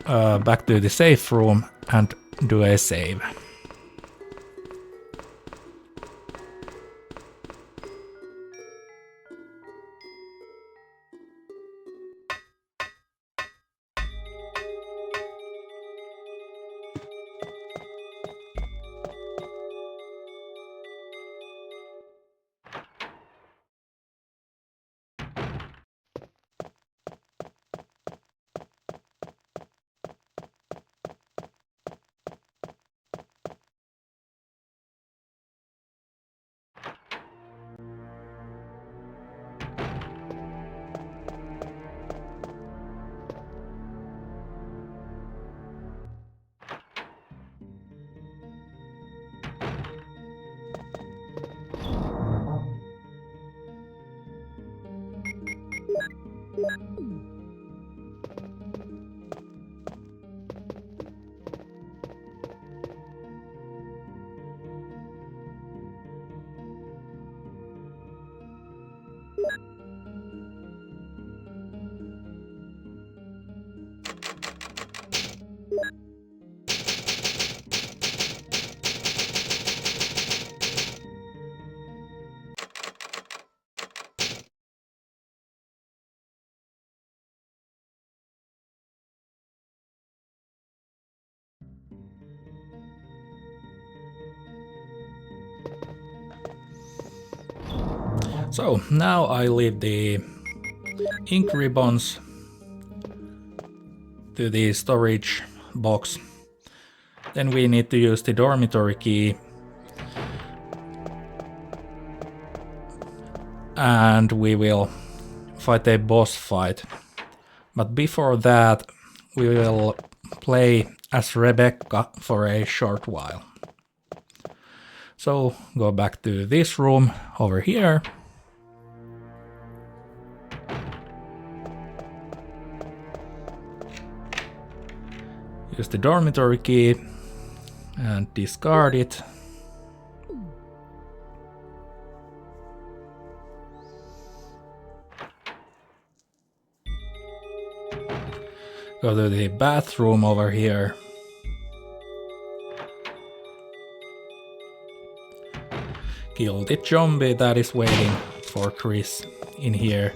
back to the safe room and do a save. So now I leave the ink ribbons to the storage box. Then we need to use the dormitory key. And we will fight a boss fight. But before that, we will play as Rebecca for a short while. So go back to this room over here. Use the dormitory key and discard it. Go to the bathroom over here. Kill the zombie that is waiting for Chris in here.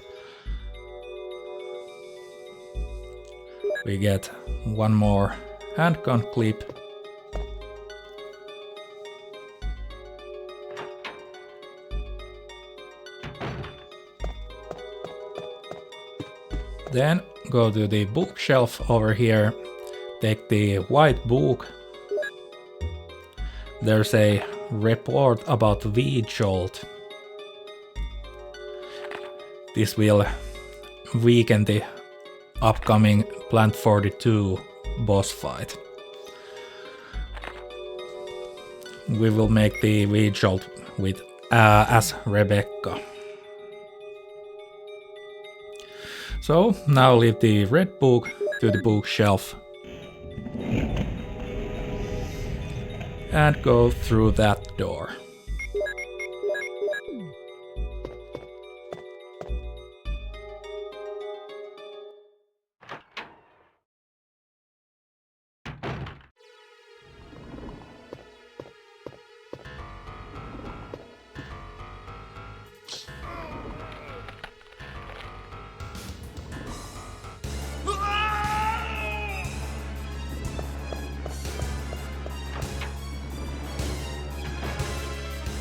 We get one more handgun clip. Then go to the bookshelf over here, take the white book. There's a report about V-Jolt. This will weaken the upcoming Plant 42 boss fight. We will make the V-Jolt with as Rebecca. So now leave the red book to the bookshelf and go through that door.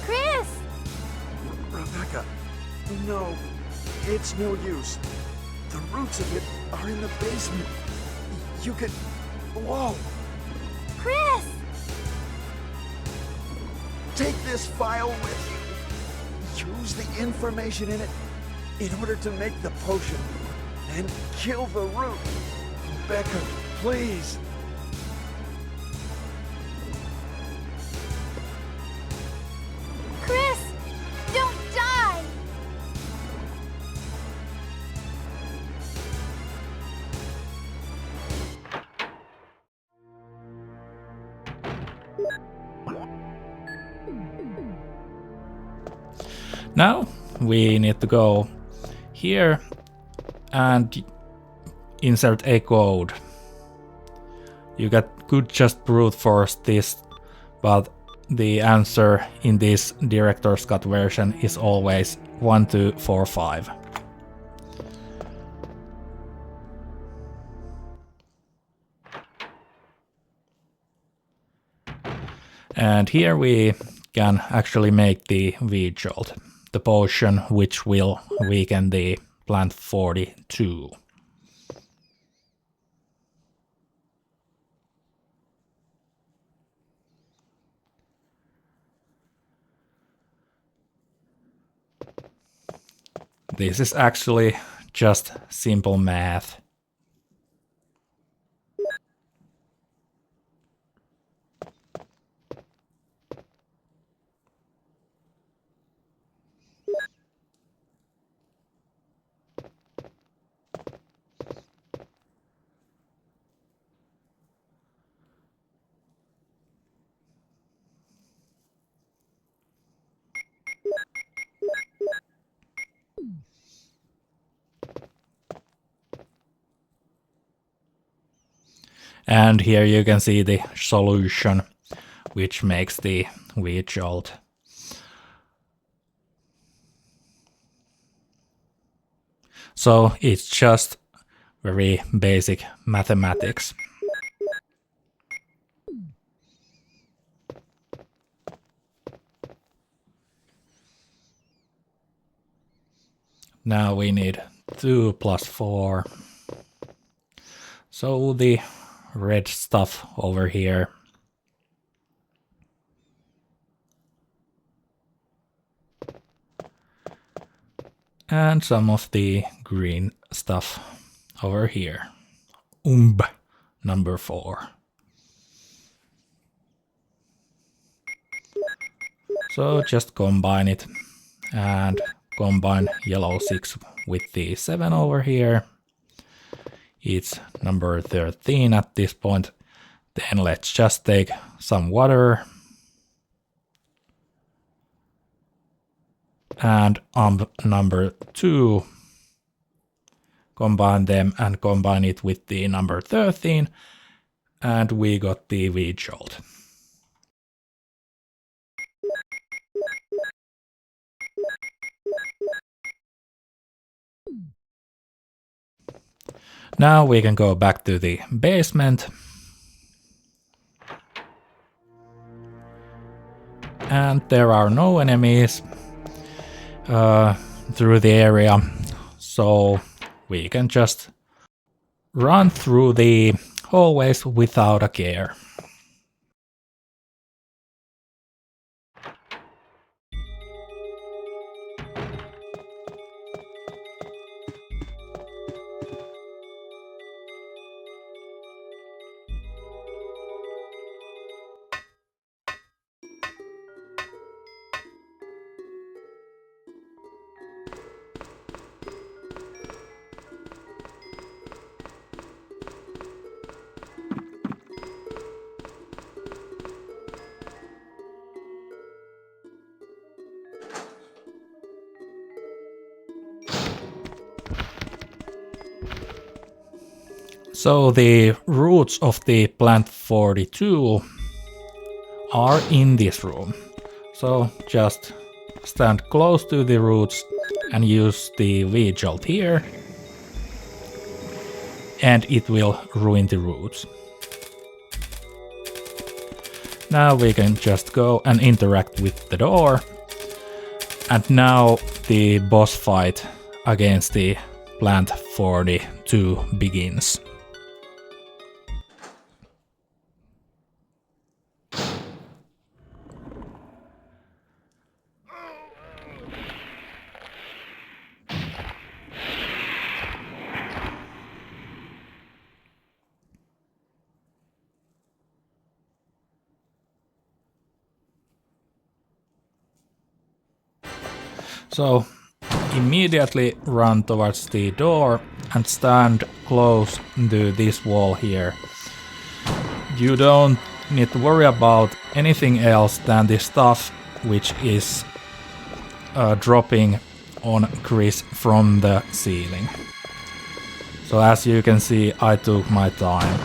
Chris! Rebecca, no, it's no use. The roots of it are in the basement. You could... Whoa! Chris! Take this file with you. Use the information in it in order to make the potion. And kill the root. Rebecca, please. Chris! Don't die! Now we need to go here and insert a code. You could just brute force this, but the answer in this Director's Cut version is always 1245. And here we can actually make the V-Jolt, the potion which will weaken the Plant 42. This is actually just simple math. And here you can see the solution, which makes the V-Jolt. So it's just very basic mathematics. Now we need 2 plus 4. So the red stuff over here. And some of the green stuff over here. Number 4. So just combine it and combine yellow 6 with the 7 over here. It's number 13 at this point. Then let's just take some water and number 2, combine them and combine it with the number 13, and we got the V-Jolt. Now we can go back to the basement. And there are no enemies through the area, so we can just run through the hallways without a care. So the roots of the plant 42 are in this room. So just stand close to the roots and use the V-jolt here, and it will ruin the roots. Now we can just go and interact with the door, and now the boss fight against the plant 42 begins. So immediately run towards the door and stand close to this wall here. You don't need to worry about anything else than the stuff which is dropping on Chris from the ceiling. So as you can see, I took my time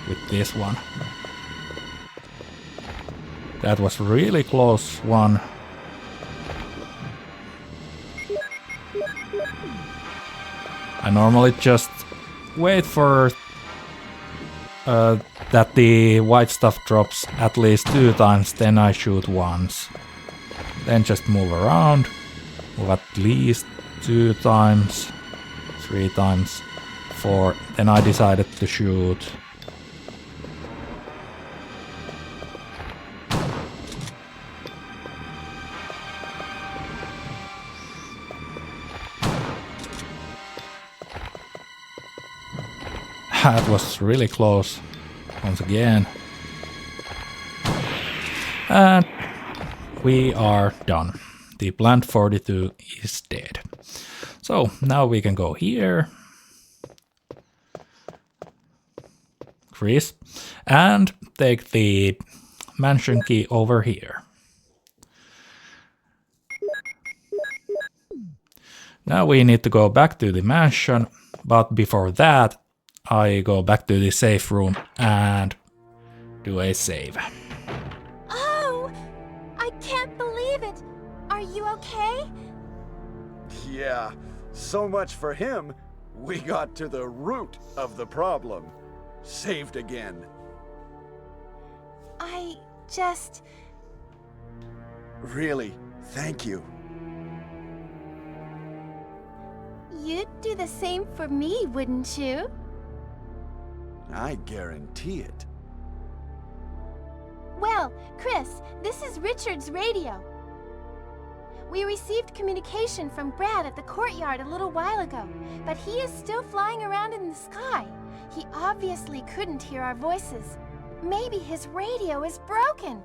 with this one. That was really close one. I normally just wait for that the white stuff drops at least 2 times, then I shoot once. Then just move around, move at least 2 times, 3 times, 4, then I decided to shoot. That was really close once again. And we are done. The plant 42 is dead. So now we can go here. Chris. And take the mansion key over here. Now we need to go back to the mansion, but before that I go back to the safe room and do a save. Oh, I can't believe it. Are you okay? Yeah, so much for him. We got to the root of the problem. Saved again. I just... Really, thank you. You'd do the same for me, wouldn't you? I guarantee it. Well, Chris, this is Richard's radio. We received communication from Brad at the courtyard a little while ago, but he is still flying around in the sky. He obviously couldn't hear our voices. Maybe his radio is broken.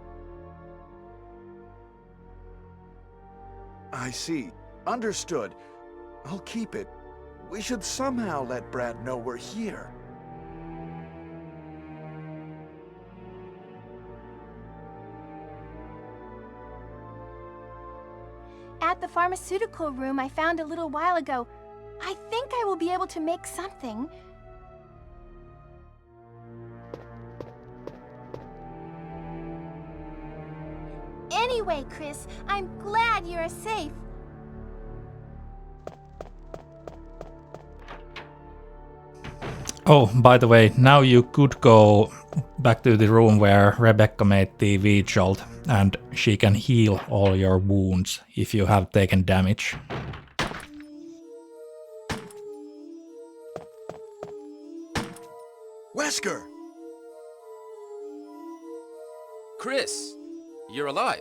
I see. Understood. I'll keep it. We should somehow let Brad know we're here. At the pharmaceutical room I found a little while ago, I think I will be able to make something. Anyway, Chris, I'm glad you're safe. Oh, by the way, now you could go back to the room where Rebecca made the V-jolt, and she can heal all your wounds if you have taken damage. Wesker! Chris, you're alive.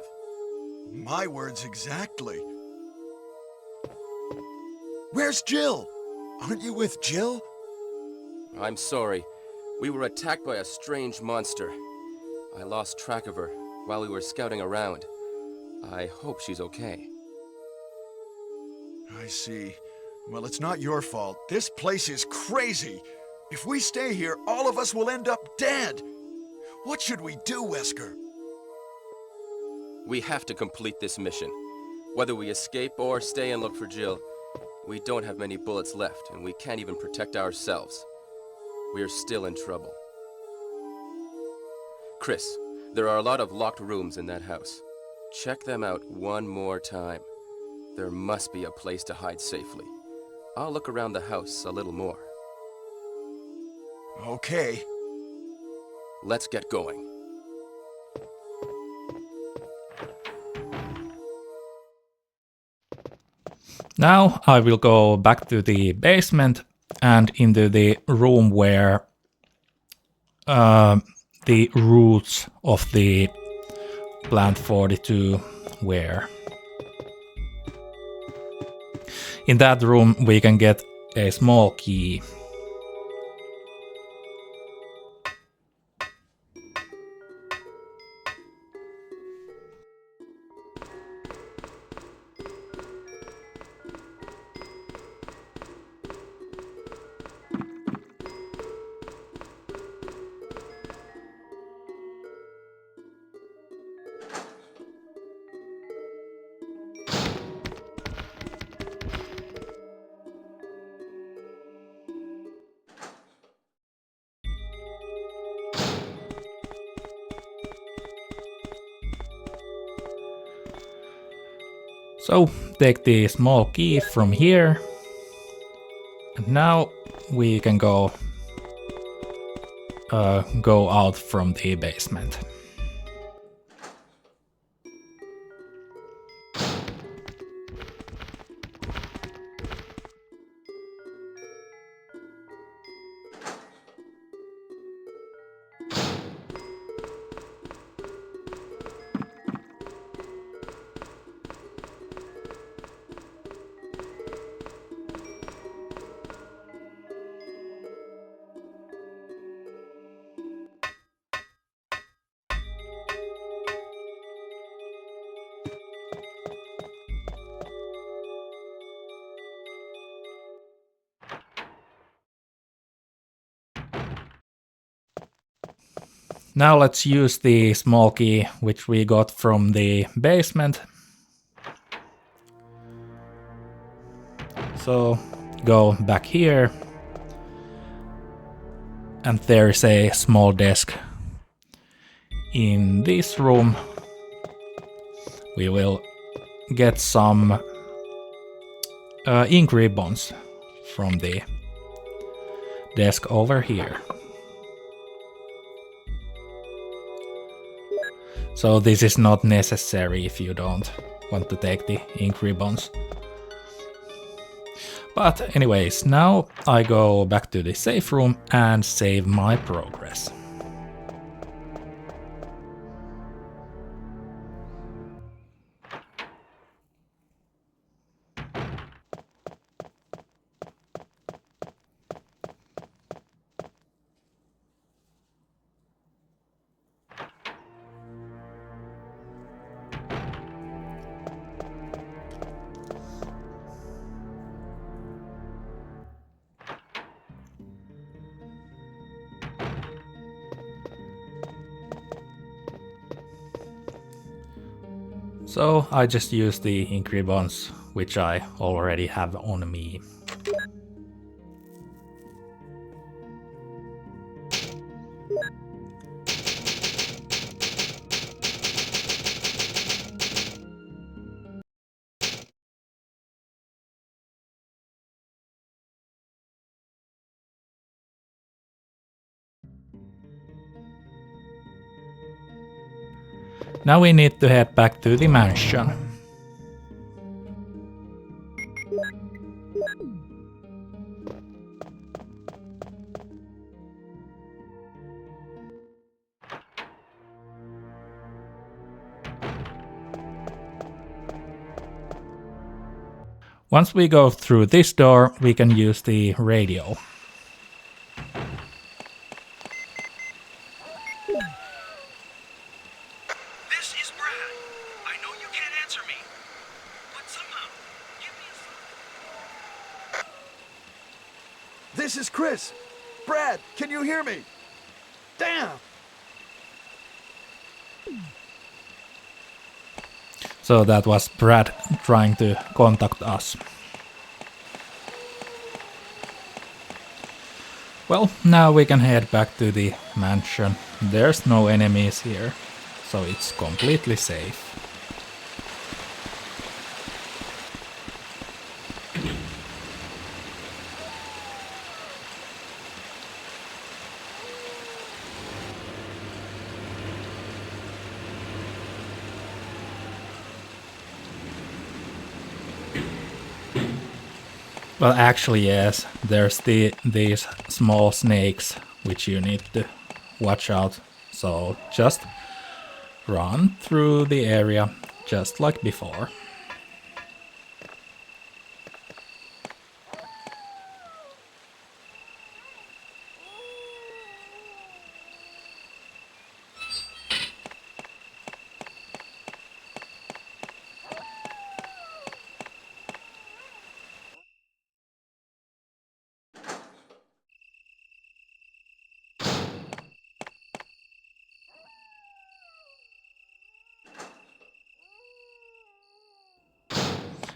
My words exactly. Where's Jill? Aren't you with Jill? I'm sorry. We were attacked by a strange monster. I lost track of her while we were scouting around. I hope she's okay. I see. Well, it's not your fault. This place is crazy. If we stay here, all of us will end up dead. What should we do, Wesker? We have to complete this mission. Whether we escape or stay and look for Jill, we don't have many bullets left, and we can't even protect ourselves. We're still in trouble. Chris, there are a lot of locked rooms in that house. Check them out one more time. There must be a place to hide safely. I'll look around the house a little more. Okay. Let's get going. Now I will go back to the basement and into the room where the roots of the Plant 42 were. In that room we can get a small key. So take the small key from here, and now we can go out from the basement. Now let's use the small key which we got from the basement. So go back here, and there is a small desk in this room. We will get some ink ribbons from the desk over here. So this is not necessary if you don't want to take the ink ribbons. But anyways, now I go back to the safe room and save my progress. So I just use the ink ribbons, which I already have on me. Now we need to head back to the mansion. Once we go through this door, we can use the radio. This is Brad. I know you can't answer me, but somehow, give me a sign. This is Chris. Brad, can you hear me? Damn! So that was Brad trying to contact us. Well, now we can head back to the mansion. There's no enemies here, so it's completely safe. Well, actually, yes, there's these small snakes which you need to watch out. So just run through the area just like before.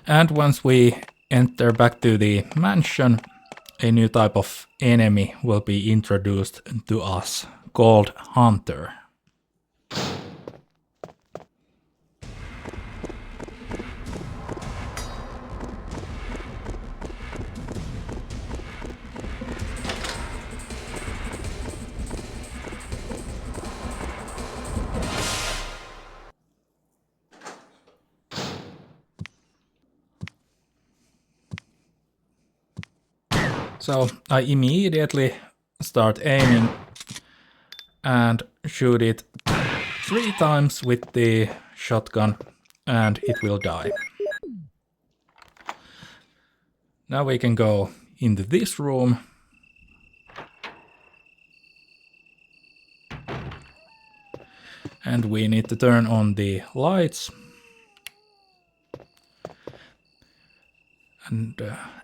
And once we enter back to the mansion, a new type of enemy will be introduced to us, called Hunter. So I immediately start aiming and shoot it 3 times with the shotgun and it will die. Now we can go into this room. And we need to turn on the lights.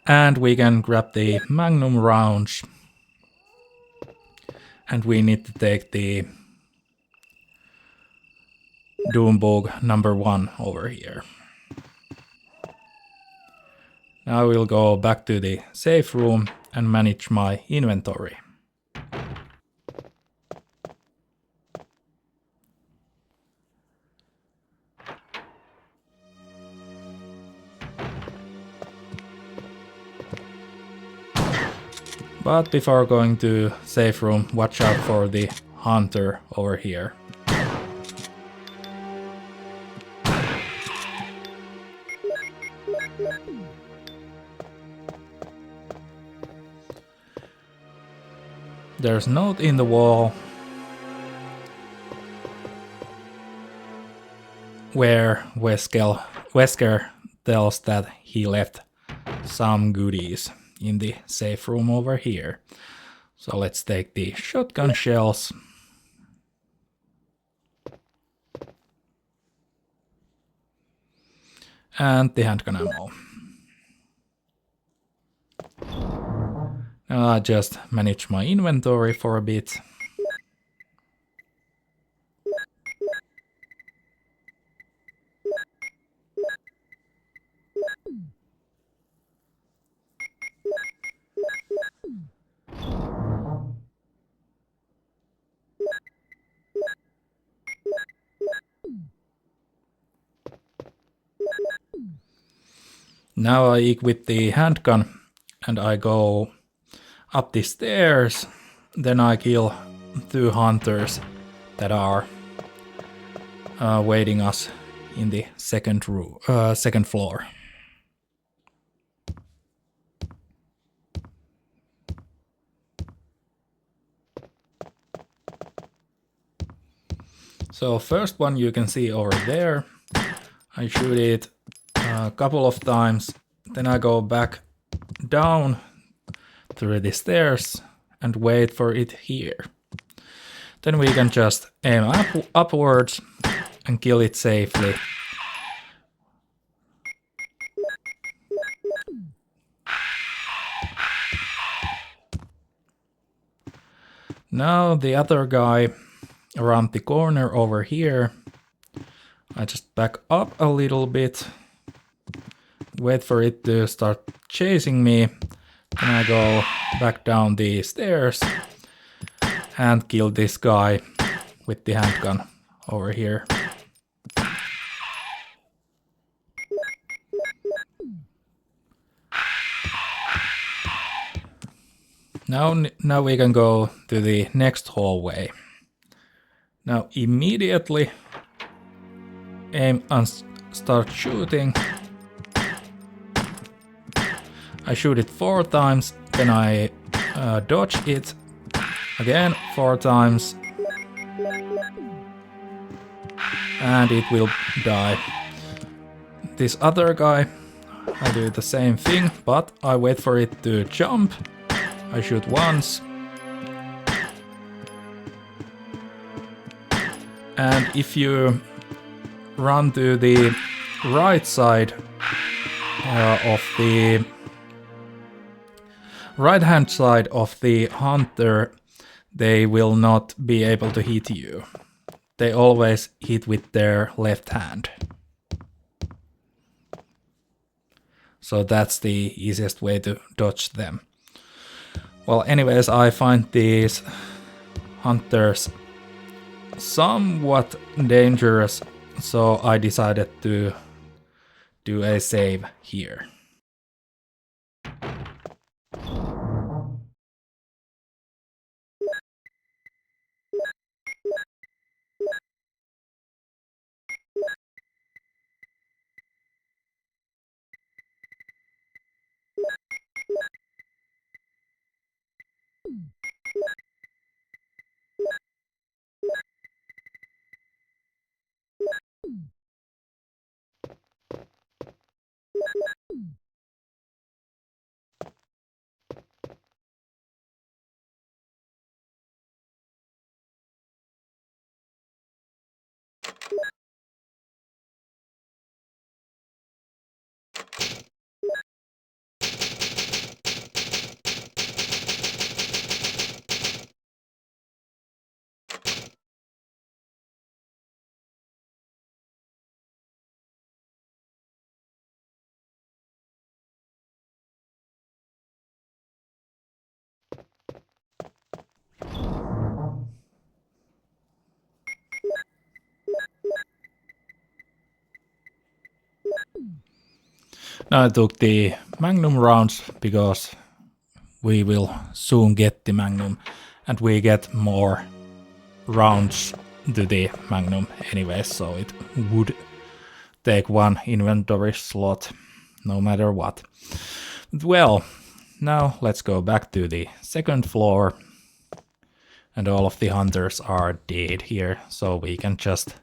And we can grab the magnum rounds. And we need to take the Doombug number 1 over here. Now we'll go back to the safe room and manage my inventory. But before going to safe room, watch out for the hunter over here. There's a note in the wall where Wesker tells that he left some goodies in the safe room over here. So let's take the shotgun shells. And the handgun ammo. Now I just manage my inventory for a bit. Now I equip the handgun and I go up the stairs. Then I kill 2 hunters that are waiting us in the second floor. So first one you can see over there. I shoot it a couple of times, then I go back down through the stairs and wait for it here. Then we can just aim upwards and kill it safely. Now the other guy around the corner over here. I just back up a little bit, wait for it to start chasing me, then I go back down the stairs and kill this guy with the handgun over here. Now we can go to the next hallway. Now immediately aim and start shooting. I shoot it 4 times, then I dodge it again 4 times, and it will die. This other guy, I do the same thing, but I wait for it to jump. I shoot once. And if you run to the right side of the right hand side of the hunter, they will not be able to hit you. They always hit with their left hand. So that's the easiest way to dodge them. Well, anyways, I find these hunters somewhat dangerous, so I decided to do a save here. Now I took the Magnum rounds because we will soon get the Magnum and we get more rounds to the Magnum anyway, so it would take 1 inventory slot no matter what. But well, now let's go back to the second floor, and all of the hunters are dead here, so we can just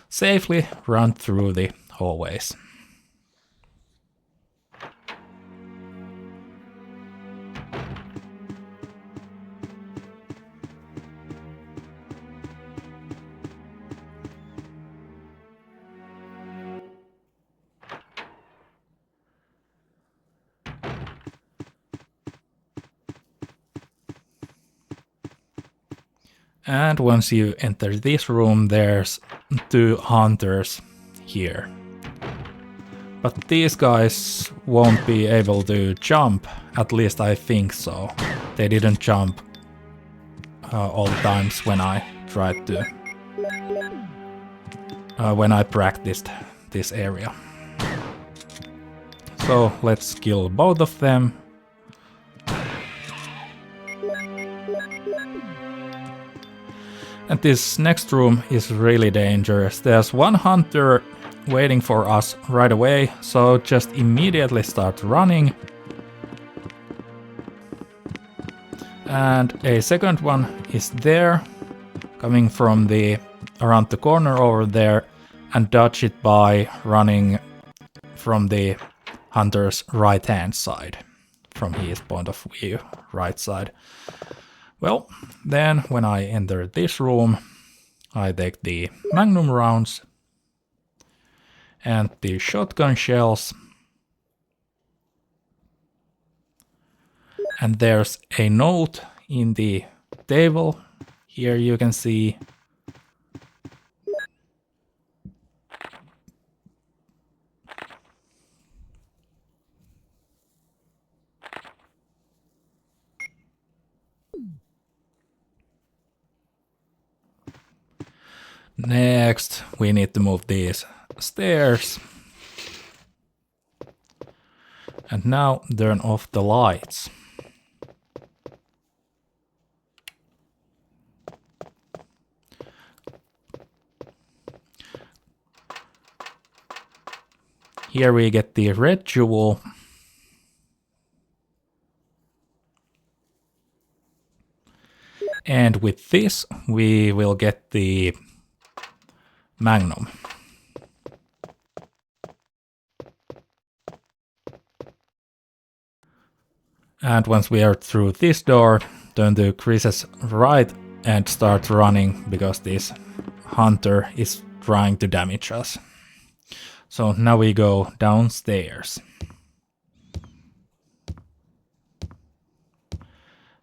safely run through the hallways. And once you enter this room, there's 2 hunters here. But these guys won't be able to jump, at least I think so. They didn't jump all the times when I tried to... when I practiced this area. So let's kill both of them. And this next room is really dangerous. There's one hunter waiting for us right away, so just immediately start running. And a second one is there, coming from the around the corner over there, and dodge it by running from the hunter's right hand side, from his point of view, right side. Well, then when I enter this room, I take the magnum rounds and the shotgun shells. And there's a note in the table. Here you can see. Next, we need to move these stairs. And now turn off the lights. Here we get the red jewel. And with this, we will get the magnum. And once we are through this door, turn to Chris's right and start running, because this hunter is trying to damage us. So now we go downstairs.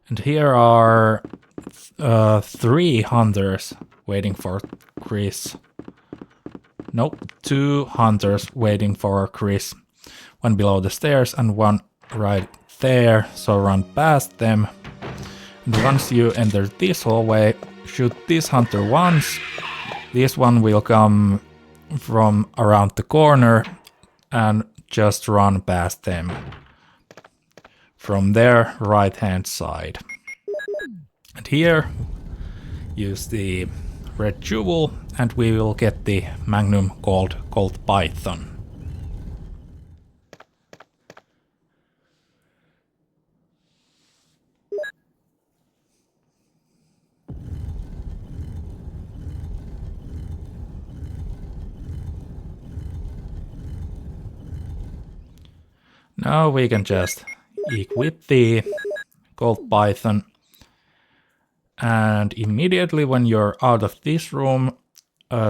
And here are 3 hunters waiting for Chris. Nope, 2 hunters waiting for Chris. One below the stairs and one right there, so run past them. And once you enter this hallway, shoot this hunter once. This one will come from around the corner and just run past them from their right hand side. And here, use the red jewel and we will get the magnum called Colt Python. Now we can just equip the Colt Python, and immediately when you're out of this room,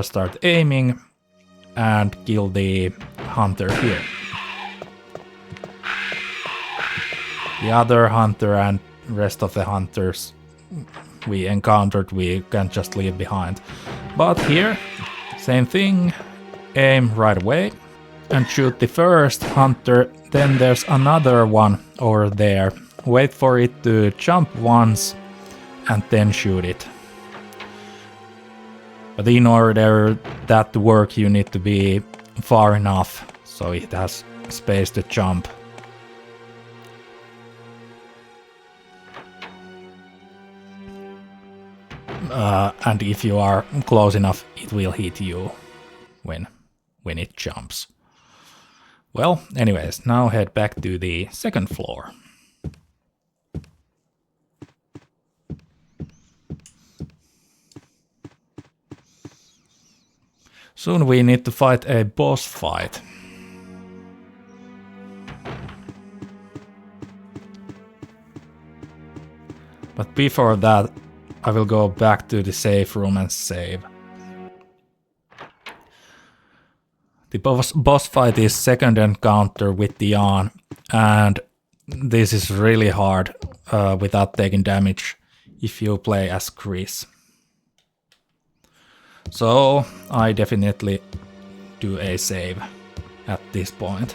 start aiming and kill the hunter here. The other hunter and rest of the hunters we encountered, we can just leave behind. But here, same thing, aim right away and shoot the first hunter. Then there's another one over there. Wait for it to jump once and then shoot it. But in order that to work, you need to be far enough so it has space to jump. And if you are close enough, it will hit you when it jumps. Well, anyways, now head back to the second floor. Soon we need to fight a boss fight. But before that, I will go back to the safe room and save. The boss fight is second encounter with the Yawn, and this is really hard without taking damage if you play as Chris. So I definitely do a save at this point.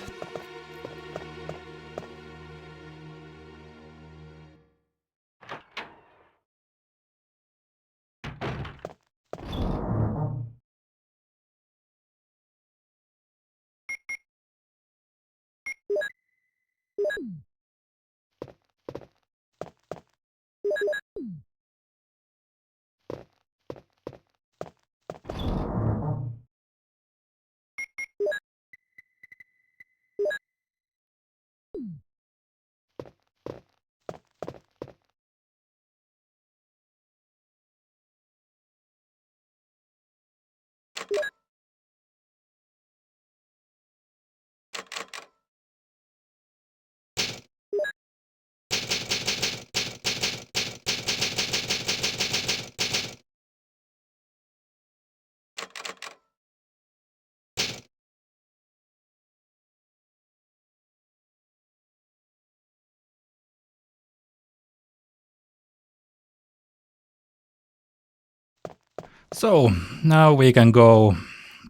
So now we can go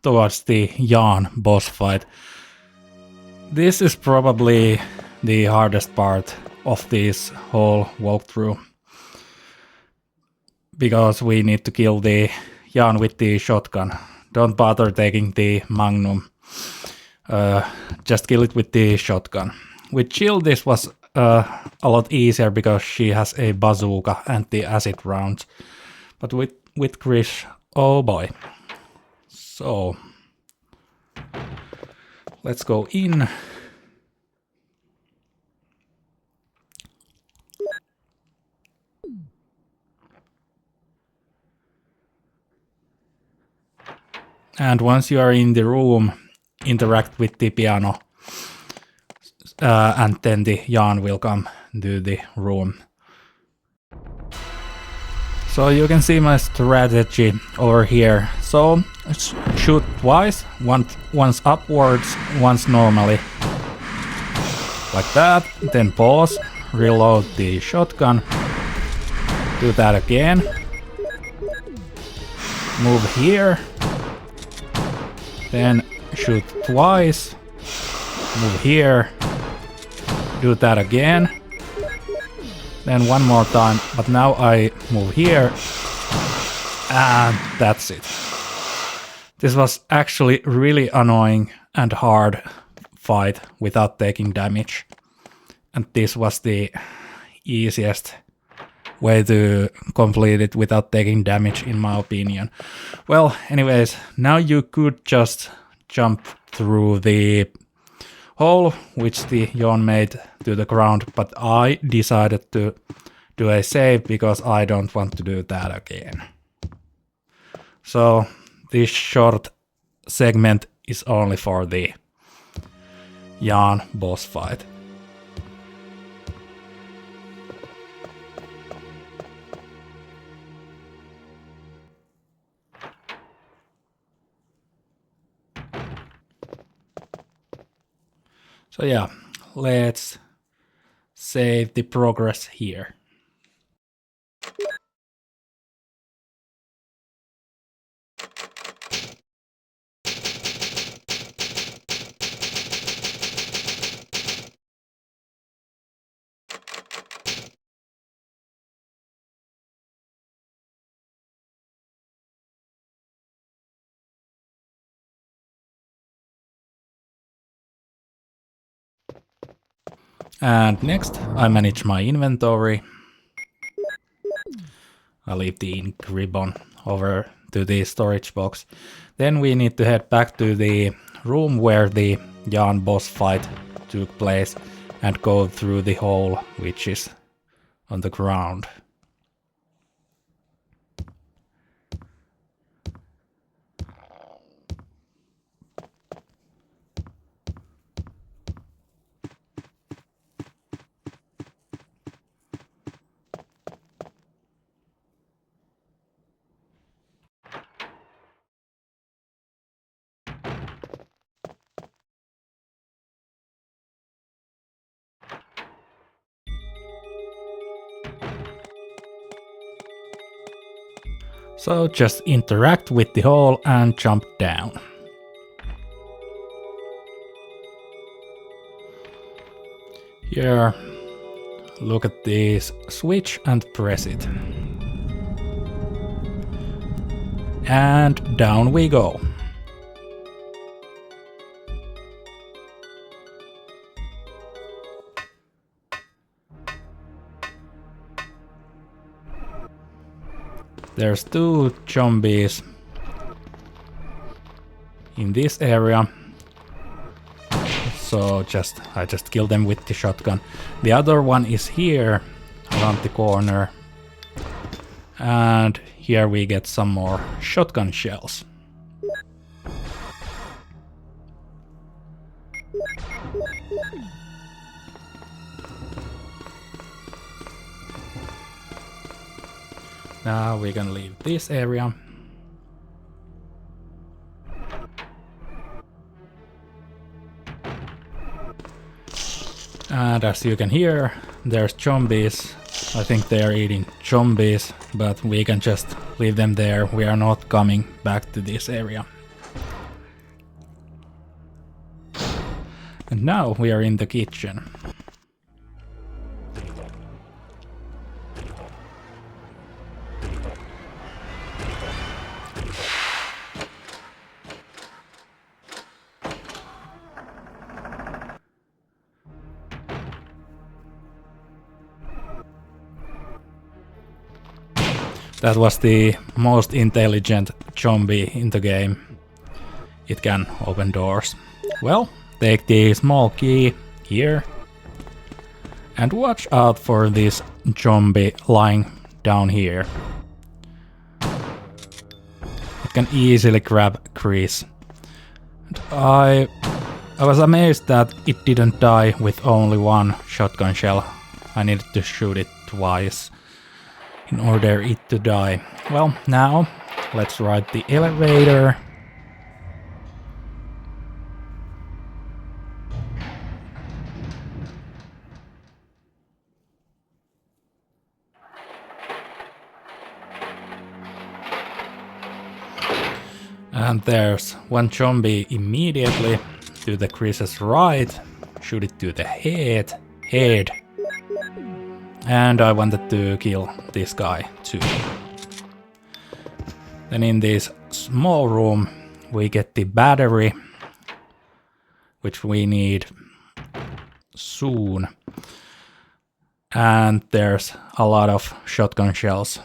towards the Yawn boss fight. This is probably the hardest part of this whole walkthrough, because we need to kill the Yawn with the shotgun. Don't bother taking the Magnum. Just kill it with the shotgun. With Jill this was a lot easier because she has a bazooka and the acid rounds. But with Chris, oh boy. So let's go in. And once you are in the room, interact with the piano. And then the Yawn will come to the room. So you can see my strategy over here. So shoot twice, once upwards, once normally. Like that, then pause, reload the shotgun. Do that again. Move here. Then shoot twice. Move here. Do that again. Then one more time, but now I move here. And that's it. This was actually really annoying and hard fight without taking damage. And this was the easiest way to complete it without taking damage, in my opinion. Well, anyways, now you could just jump through the hole which the Yawn made to the ground, but I decided to do a save because I don't want to do that again. So this short segment is only for the Yawn boss fight. So yeah, let's save the progress here. And next, I manage my inventory. I leave the ink ribbon over to the storage box. Then we need to head back to the room where the Yawn boss fight took place and go through the hole which is on the ground. So just interact with the hole and jump down. Here, look at this switch and press it. And down we go. There's 2 zombies in this area, so I just kill them with the shotgun. The other one is here around the corner, and here we get some more shotgun shells. Now we can leave this area. And as you can hear, there's zombies I think they are eating zombies, but we can just leave them there. We are not coming back to this area. And now we are in the kitchen. That was the most intelligent zombie in the game. It can open doors. Well, take the small key here. And watch out for this zombie lying down here. It can easily grab Chris. And I was amazed that it didn't die with only one shotgun shell. I needed to shoot it twice in order it to die. Well, now let's ride the elevator. And there's one zombie immediately to the Chris's right. Shoot it to the head. And I wanted to kill this guy too. Then in this small room we get the battery, which we need soon. And there's a lot of shotgun shells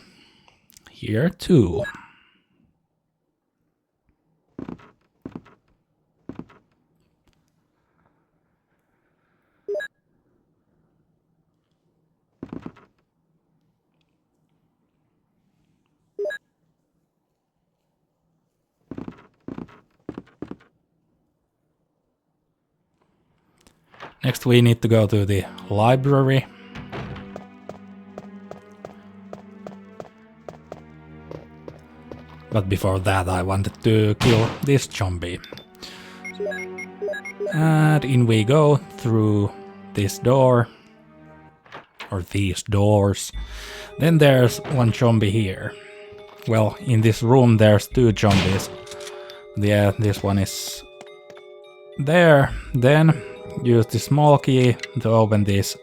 here too. Next we need to go to the library. But before that I wanted to kill this zombie. And in we go through this door. Or these doors. Then there's one zombie here. Well, in this room there's two zombies. Yeah, this one is there. Then use the small key to open this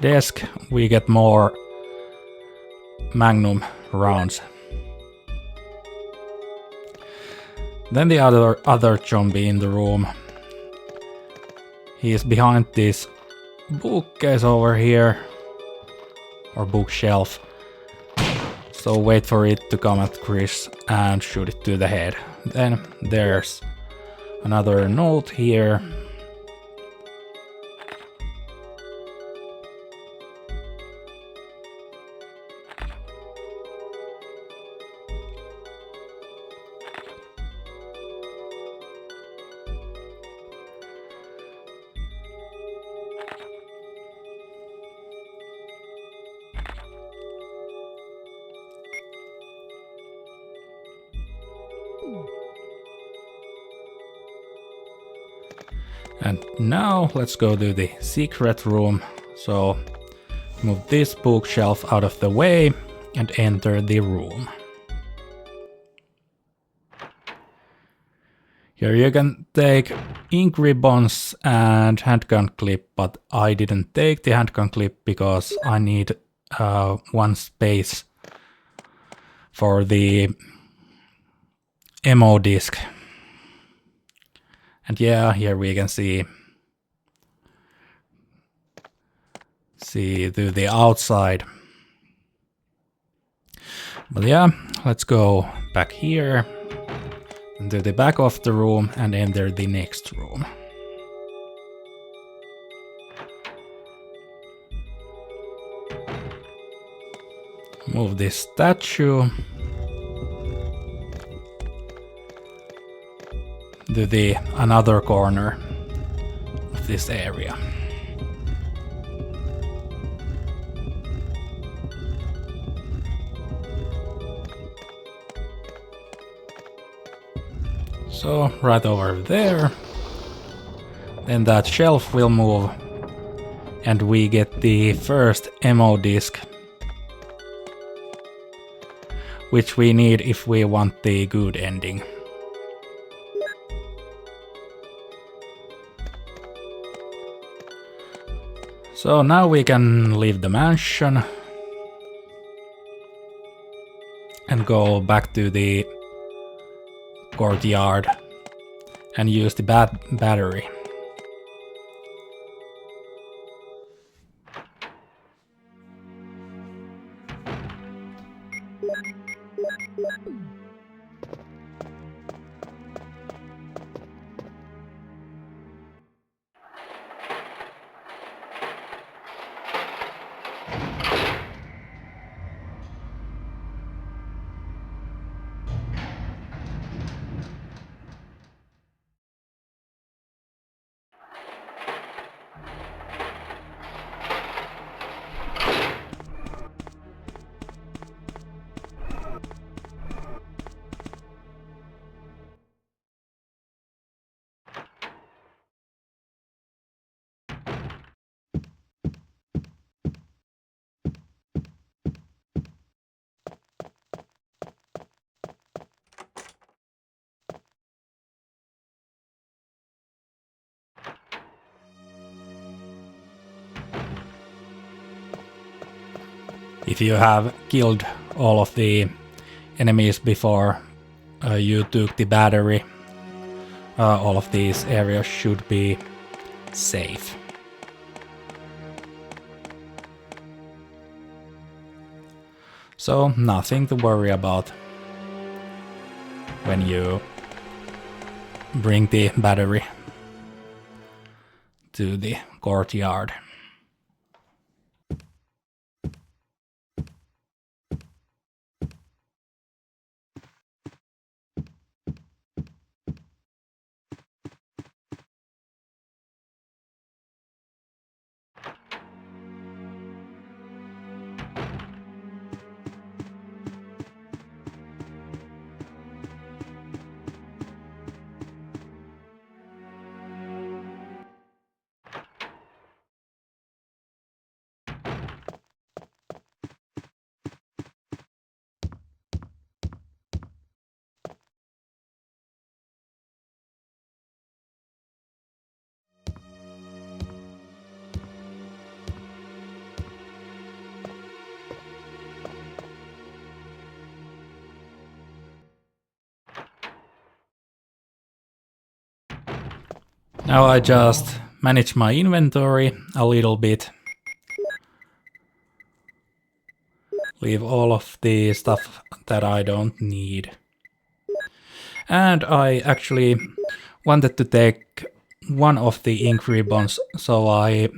desk. We get more magnum rounds. Then the other zombie in the room. He is behind this bookcase over here. Or bookshelf. So wait for it to come at Chris and shoot it to the head. Then there's another note here. And now let's go to the secret room. So move this bookshelf out of the way and enter the room. Here you can take ink ribbons and handgun clip, but I didn't take the handgun clip because I need one space for the ammo disc. And yeah, here we can see to the outside. But yeah, let's go back here into the back of the room and enter the next room. Move this statue to the another corner of this area. So right over there. Then that shelf will move and we get the first ammo disc which we need if we want the good ending. So now we can leave the mansion and go back to the courtyard and use the battery. If you have killed all of the enemies before you took the battery, all of these areas should be safe. So nothing to worry about when you bring the battery to the courtyard. Now I just manage my inventory a little bit. Leave all of the stuff that I don't need. And I actually wanted to take one of the ink ribbons so I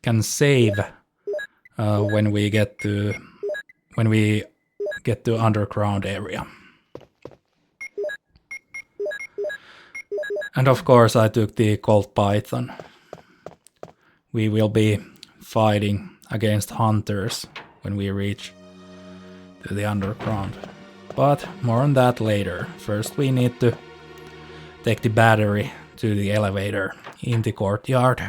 can save when we get to underground area. And of course I took the Colt Python. We will be fighting against hunters when we reach to the underground. But more on that later. First we need to take the battery to the elevator in the courtyard.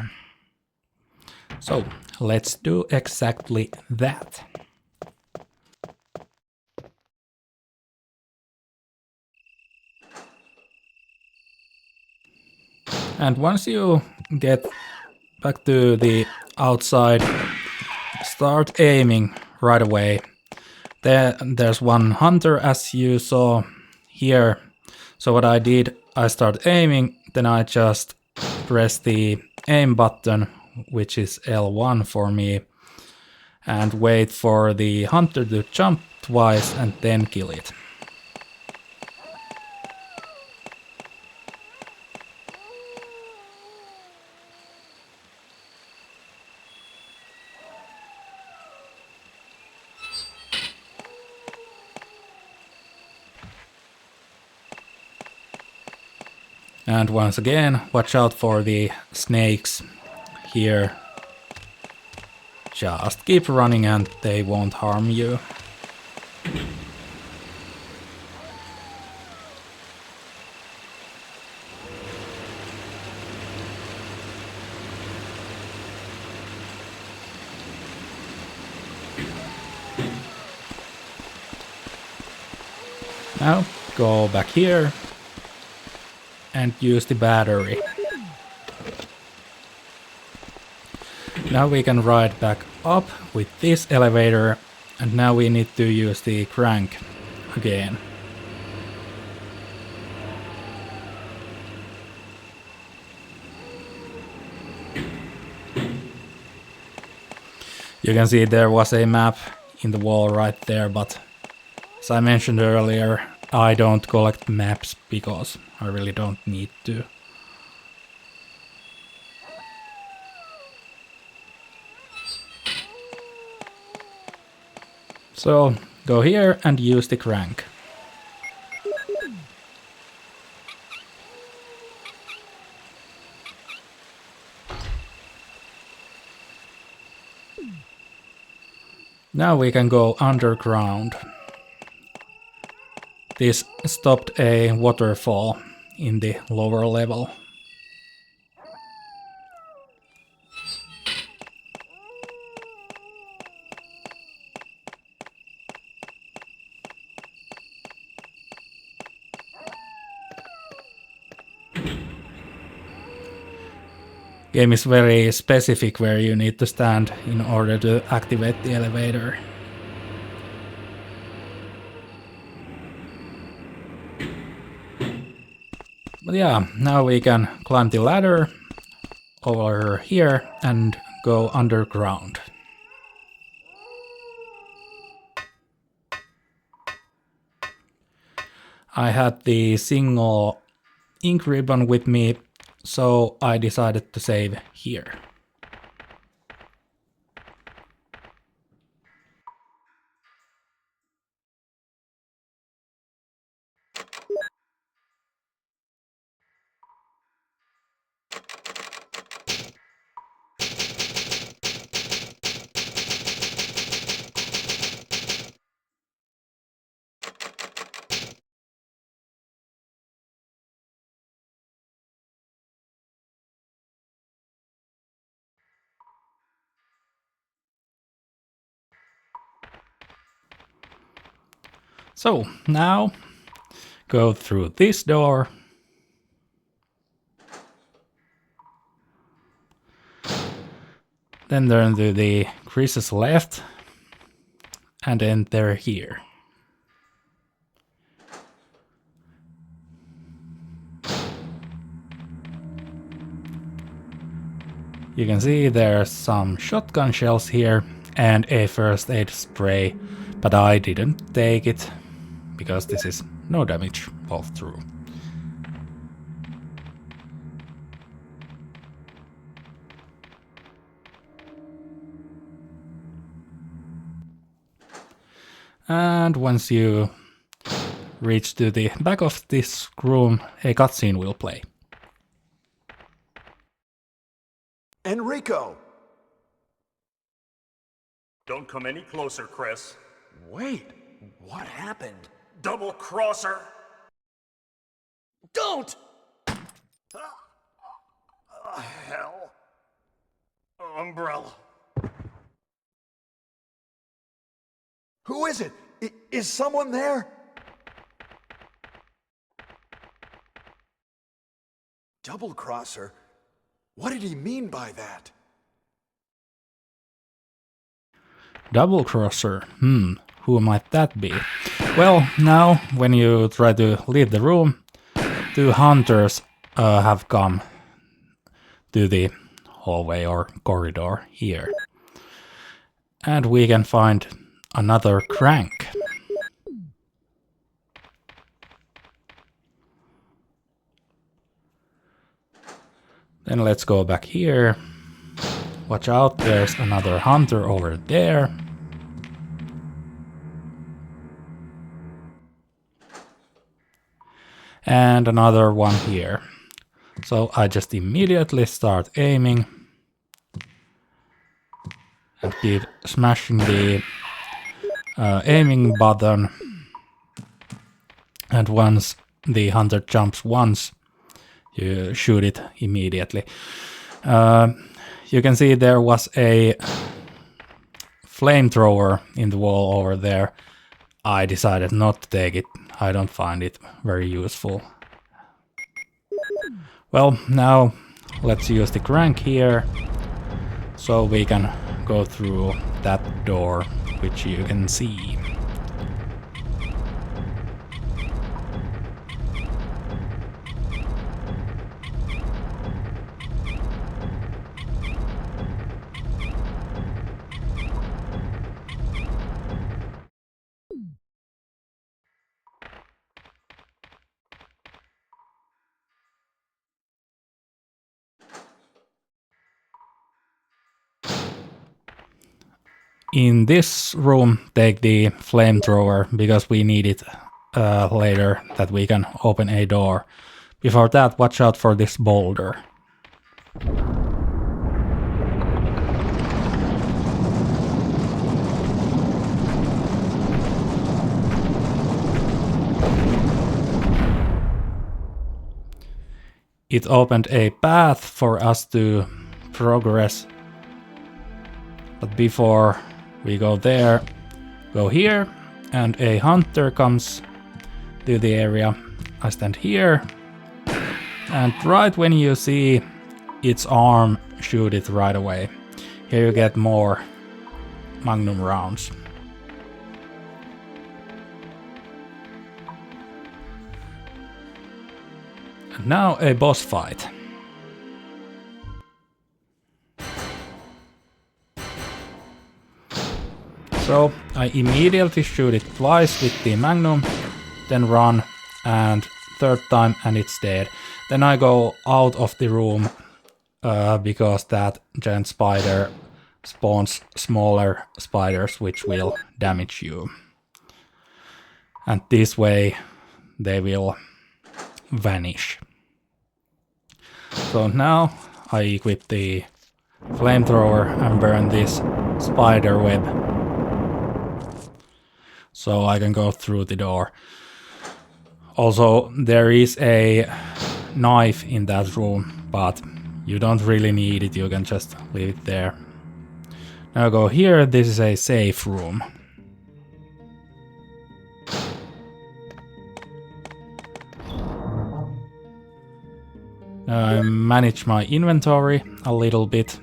So let's do exactly that. And once you get back to the outside, start aiming right away. There's one hunter as you saw here. So what I did, I start aiming, then I just press the aim button, which is L1 for me, and wait for the hunter to jump twice and then kill it. And once again, watch out for the snakes here. Just keep running and they won't harm you. Now go back here and use the battery. Now we can ride back up with this elevator, and now we need to use the crank again. You can see there was a map in the wall right there, but as I mentioned earlier, I don't collect maps because I really don't need to. So go here and use the crank. Now we can go underground. This stopped a waterfall in the lower level. Game is very specific where you need to stand in order to activate the elevator. But yeah, now we can climb the ladder over here and go underground. I had the single ink ribbon with me, so I decided to save here. So now go through this door. Then turn to the Chris's left and enter here. You can see there's some shotgun shells here and a first aid spray, but I didn't take it because this is no damage walkthrough. And once you reach to the back of this room, a cutscene will play. Enrico! Don't come any closer, Chris. Wait, what happened? Double crosser! Don't! Hell. Umbrella. Who is it? Is someone there? Double crosser? What did he mean by that? Double crosser? Who might that be? Well, now when you try to leave the room, two hunters have come to the hallway or corridor here. And we can find another crank. Then let's go back here. Watch out, there's another hunter over there. And another one here. So I just immediately start aiming and keep smashing the aiming button. And once the hunter jumps once, you shoot it immediately. You can see there was a flamethrower in the wall over there. I decided not to take it. I don't find it very useful. Well, now let's use the crank here, so we can go through that door, which you can see. In this room, take the flamethrower, because we need it later that we can open a door. Before that, watch out for this boulder. It opened a path for us to progress. But before we go there, go here, and a hunter comes to the area. I stand here, and right when you see its arm, shoot it right away. Here you get more magnum rounds. And now a boss fight. So I immediately shoot it twice with the magnum, then run, and third time and it's dead. Then I go out of the room because that giant spider spawns smaller spiders which will damage you. And this way they will vanish. So now I equip the flamethrower and burn this spider web, so I can go through the door. Also, there is a knife in that room, but you don't really need it, you can just leave it there. Now go here, this is a safe room. Now I manage my inventory a little bit.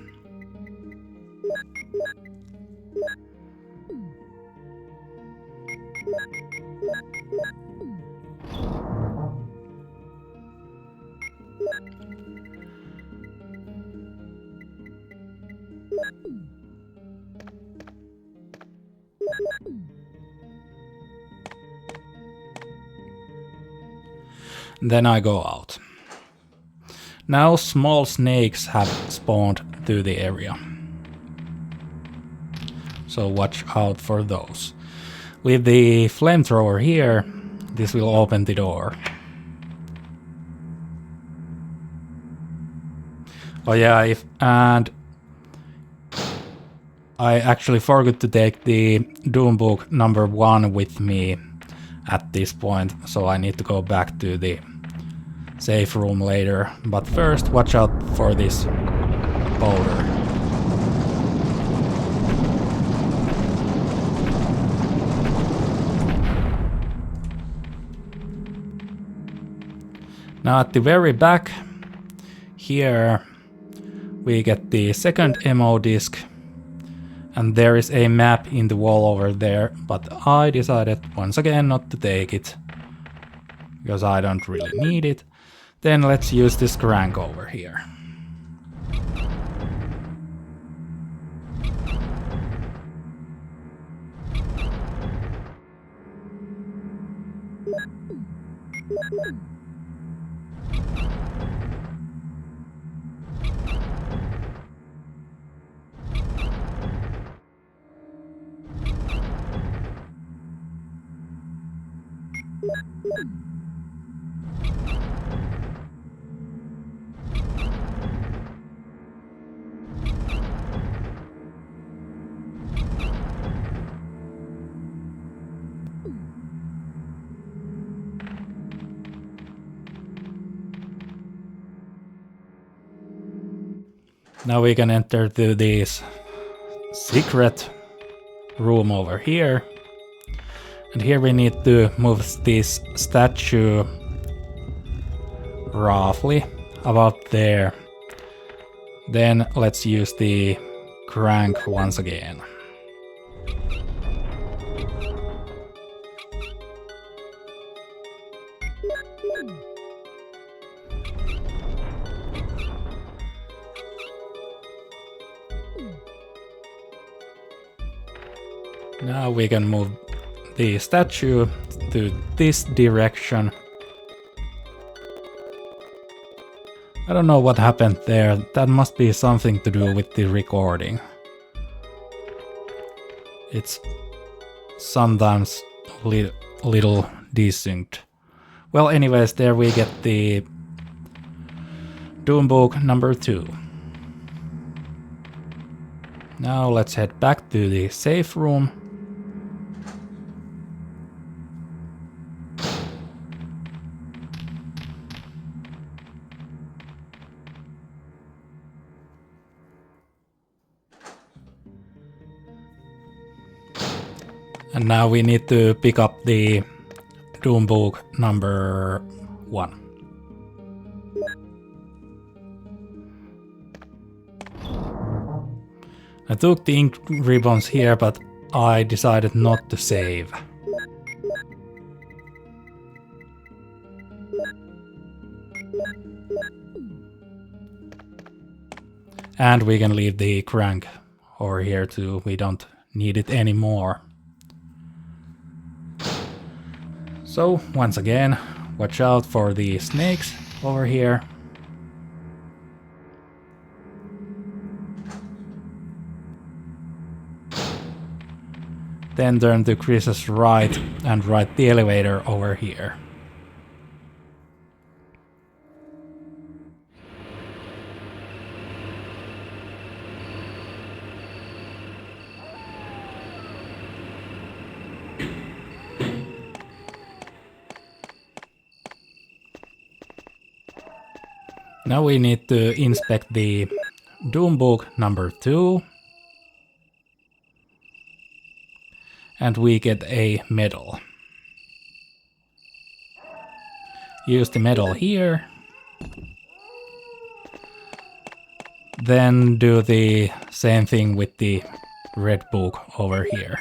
Then I go out. Now small snakes have spawned to the area, so watch out for those. With the flamethrower here, this will open the door. Oh yeah, and I actually forgot to take the Doom book number 1 with me at this point, so I need to go back to the safe room later. But first, watch out for this boulder. Now at the very back here we get the second MO disc, and there is a map in the wall over there, but I decided once again not to take it because I don't really need it. Then let's use this crank over here. Now we can enter to this secret room over here. And here we need to move this statue roughly about there. Then let's use the crank once again. Now we can move the statue to this direction. I don't know what happened there. That must be something to do with the recording. It's sometimes little desynced. Well, anyways, there we get the Doom book number 2. Now let's head back to the safe room. And now we need to pick up the Doom book number 1. I took the ink ribbons here, but I decided not to save. And we can leave the crank over here too, we don't need it anymore. So, once again, watch out for the snakes over here. Then turn to Chris's right and ride the elevator over here. Now we need to inspect the Doom book number 2. And we get a medal. Use the medal here. Then do the same thing with the red book over here.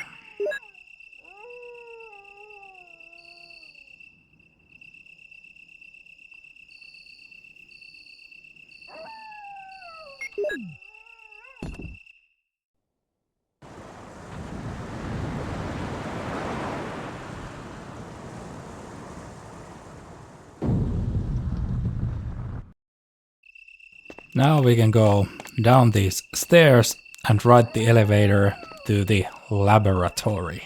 Now we can go down these stairs and ride the elevator to the laboratory.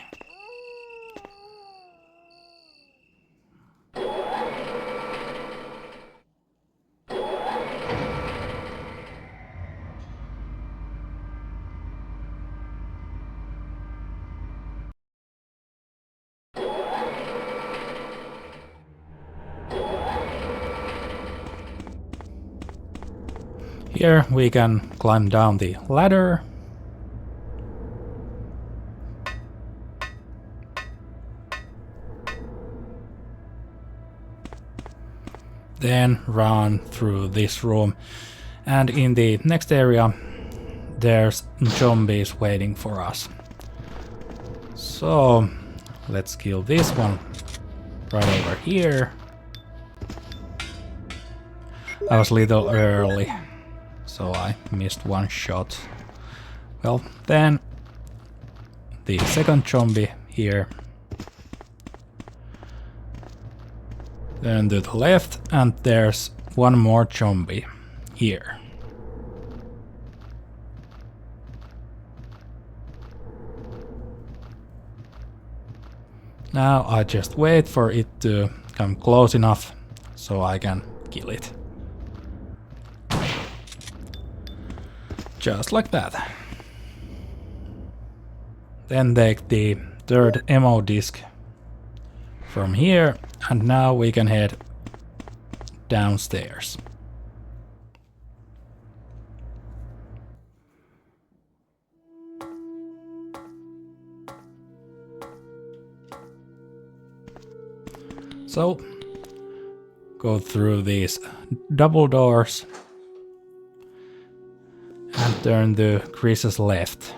Here we can climb down the ladder. Then run through this room. And in the next area, there's zombies waiting for us. So let's kill this one right over here. I was a little early, so I missed one shot. Well, then the second zombie here. Then to the left, and there's one more zombie here. Now I just wait for it to come close enough so I can kill it. Just like that. Then take the third ammo disc from here, and now we can head downstairs. So, go through these double doors and turn to Chris's left.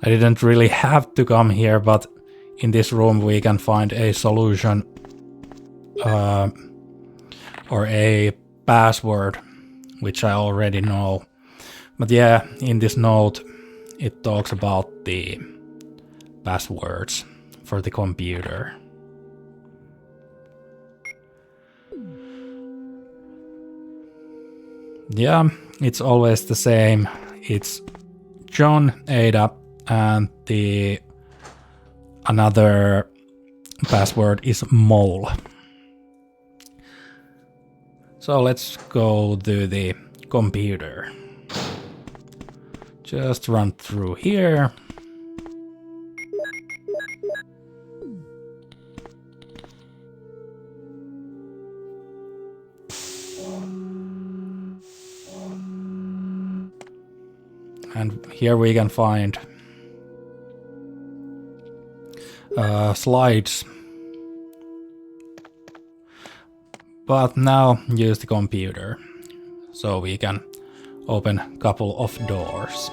I didn't really have to come here, but in this room we can find a solution or a password, which I already know. But yeah, in this note it talks about the passwords for the computer. Yeah, it's always the same. It's John, Ada, and the another password is Mole. So let's go to the computer. Just run through here. And here we can find slides. But now use the computer so we can open a couple of doors.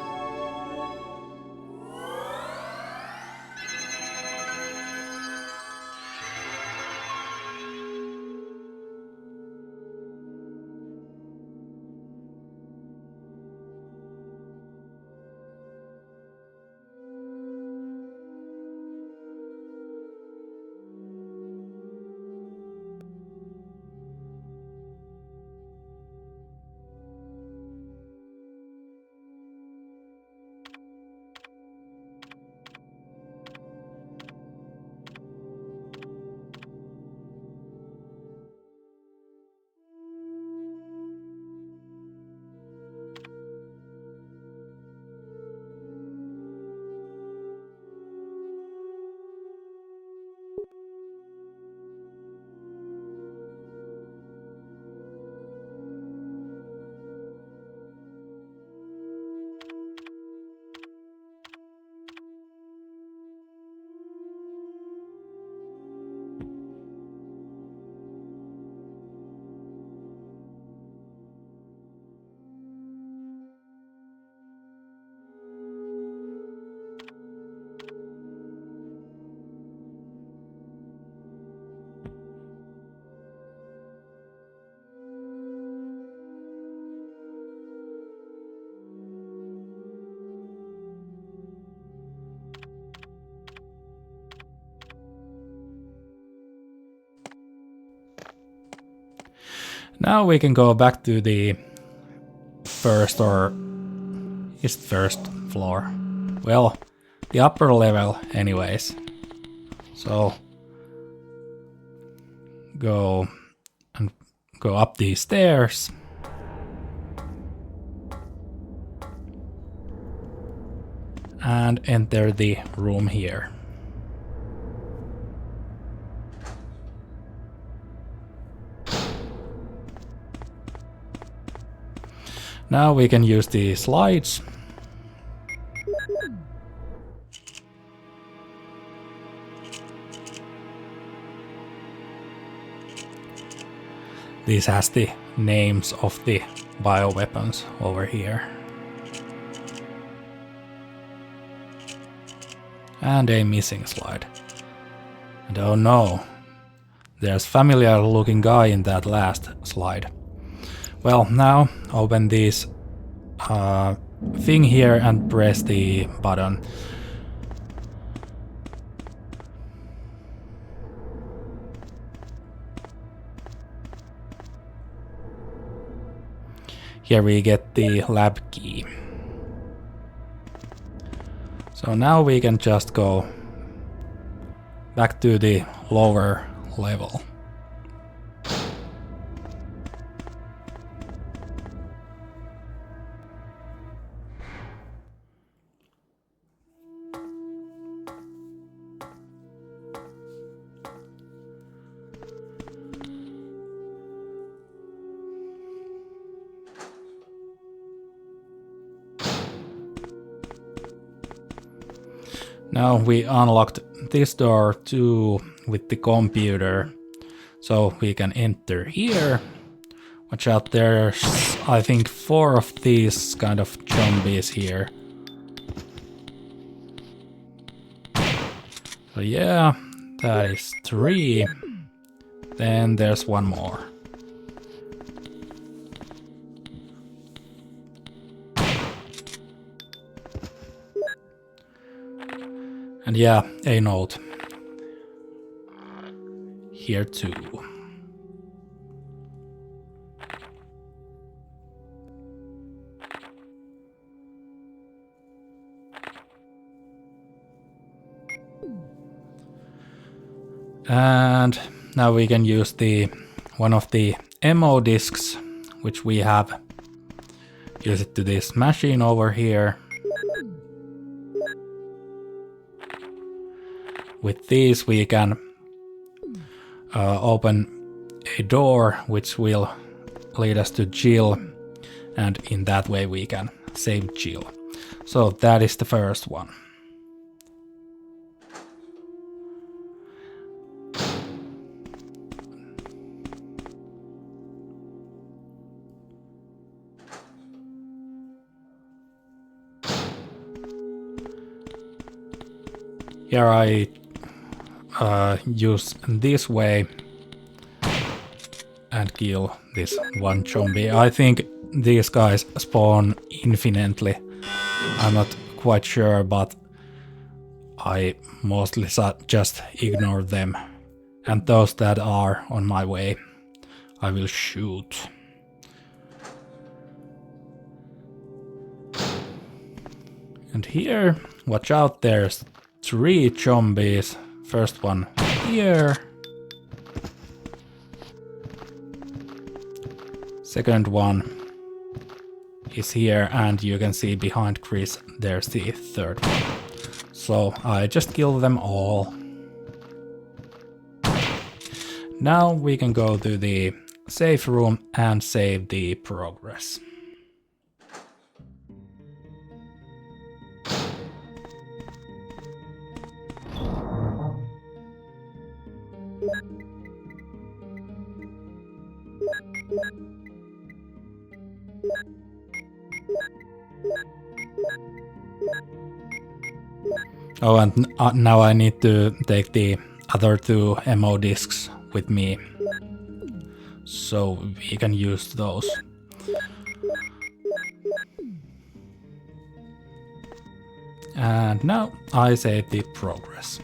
Now we can go back to the first or is it first floor? Well, the upper level anyways. So go up these stairs. And enter the room here. Now we can use the slides. This has the names of the bioweapons over here. And a missing slide. And oh no, there's familiar looking guy in that last slide. Well, now open this thing here and press the button. Here we get the lab key. So now we can just go back to the lower level. Now we unlocked this door too with the computer, so we can enter here. Watch out, there's I think 4 of these kind of zombies here. So yeah, that is 3. Then there's 1 more. And yeah, a note. Here too. And now we can use one of the MO discs, which we have. Use it to this machine over here. With these we can open a door which will lead us to Jill, and in that way we can save Jill. So that is the first one. Here I use this way and kill this one zombie. I think these guys spawn infinitely. I'm not quite sure, but I mostly just ignore them. And those that are on my way, I will shoot. And here, watch out, there's 3 zombies. First one here. Second one is here, and you can see behind Chris there's the third one. So I just kill them all. Now we can go to the safe room and save the progress. Oh, and now I need to take the other 2 MO discs with me, so we can use those. And now I save the progress.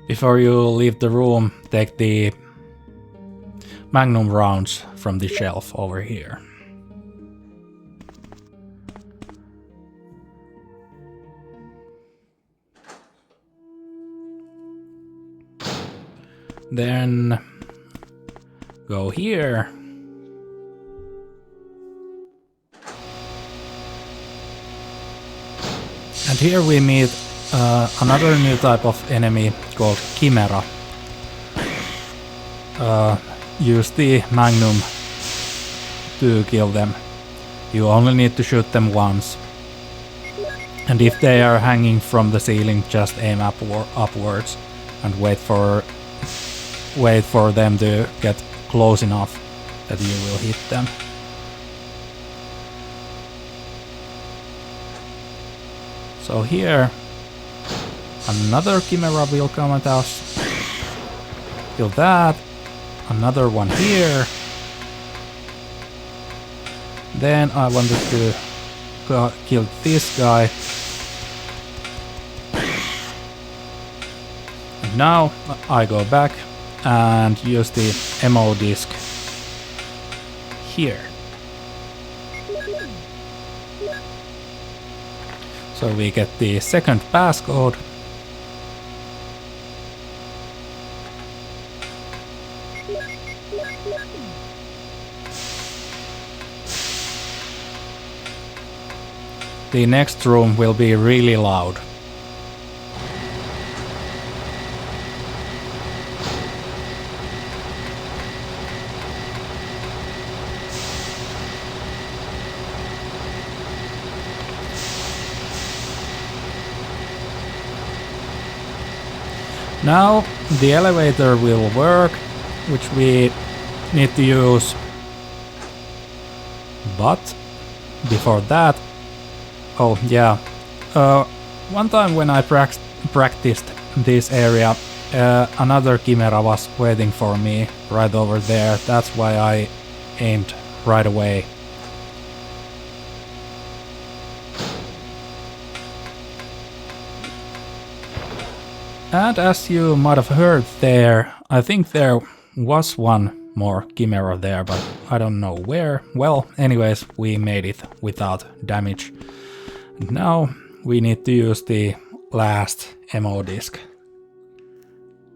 Before you leave the room, take the Magnum rounds from the shelf over here. Then go here. And here we meet another new type of enemy called Chimera. Use the Magnum to kill them. You only need to shoot them once. And if they are hanging from the ceiling, just aim upwards and wait for them to get close enough that you will hit them. So here, another Chimera will come at us. Kill that. Another one here. Then I wanted to kill this guy. And now I go back and use the MO disc here. So we get the second passcode. The next room will be really loud. Now the elevator will work, which we need to use. But before that, oh yeah, one time when I practiced this area, another Chimera was waiting for me right over there. That's why I aimed right away. And as you might have heard there, I think there was one more Chimera there, but I don't know where. Well, anyways, we made it without damage. And now we need to use the last ammo disc.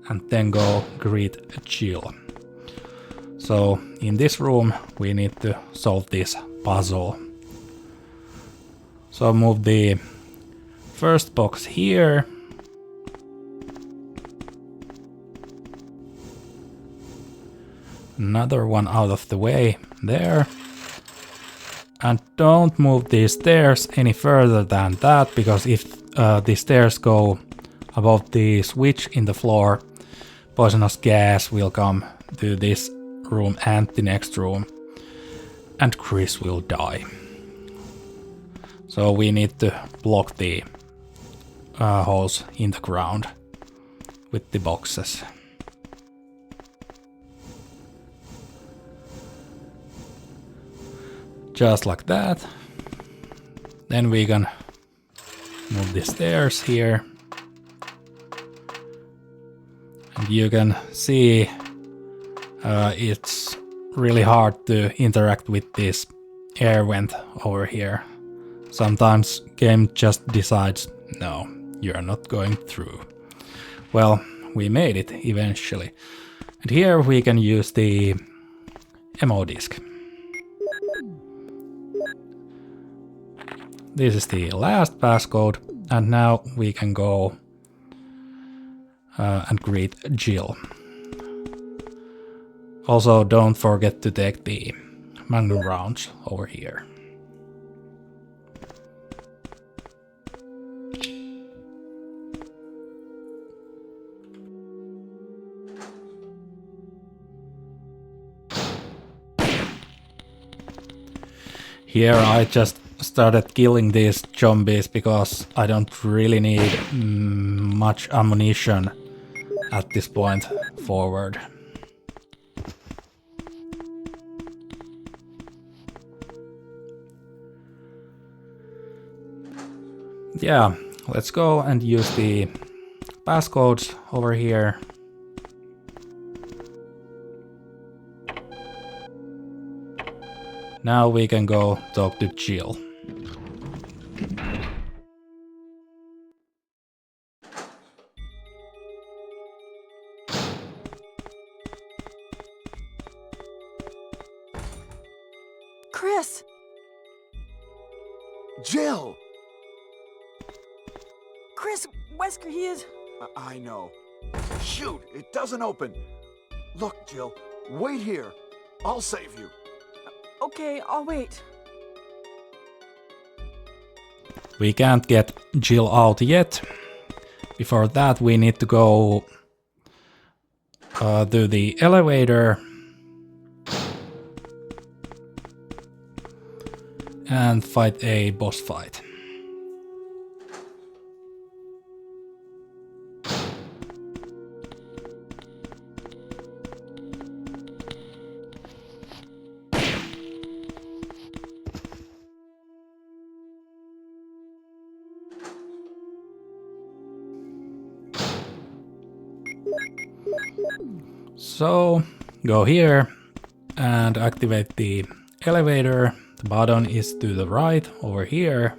And then go greet Jill. So in this room we need to solve this puzzle. So move the first box here. Another one out of the way there. And don't move these stairs any further than that, because if the stairs go above the switch in the floor, poisonous gas will come to this room and the next room, and Chris will die. So we need to block the holes in the ground with the boxes. Just like that. Then we can move the stairs here. And you can see it's really hard to interact with this air vent over here. Sometimes game just decides, no, you're not going through. Well, we made it eventually. And here we can use the ammo disc. This is the last passcode, and now we can go and greet Jill. Also, don't forget to take the Magnum rounds over here. Here I just started killing these zombies because I don't really need much ammunition at this point forward. Yeah, let's go and use the passcodes over here. Now we can go talk to Jill. Chris! Jill! Chris, Wesker, he is... I know. Shoot, it doesn't open. Look, Jill, wait here. I'll save you. Okay, I'll wait. We can't get Jill out yet. Before that we need to go to the elevator and fight a boss fight. So go here and activate the elevator. The button is to the right over here.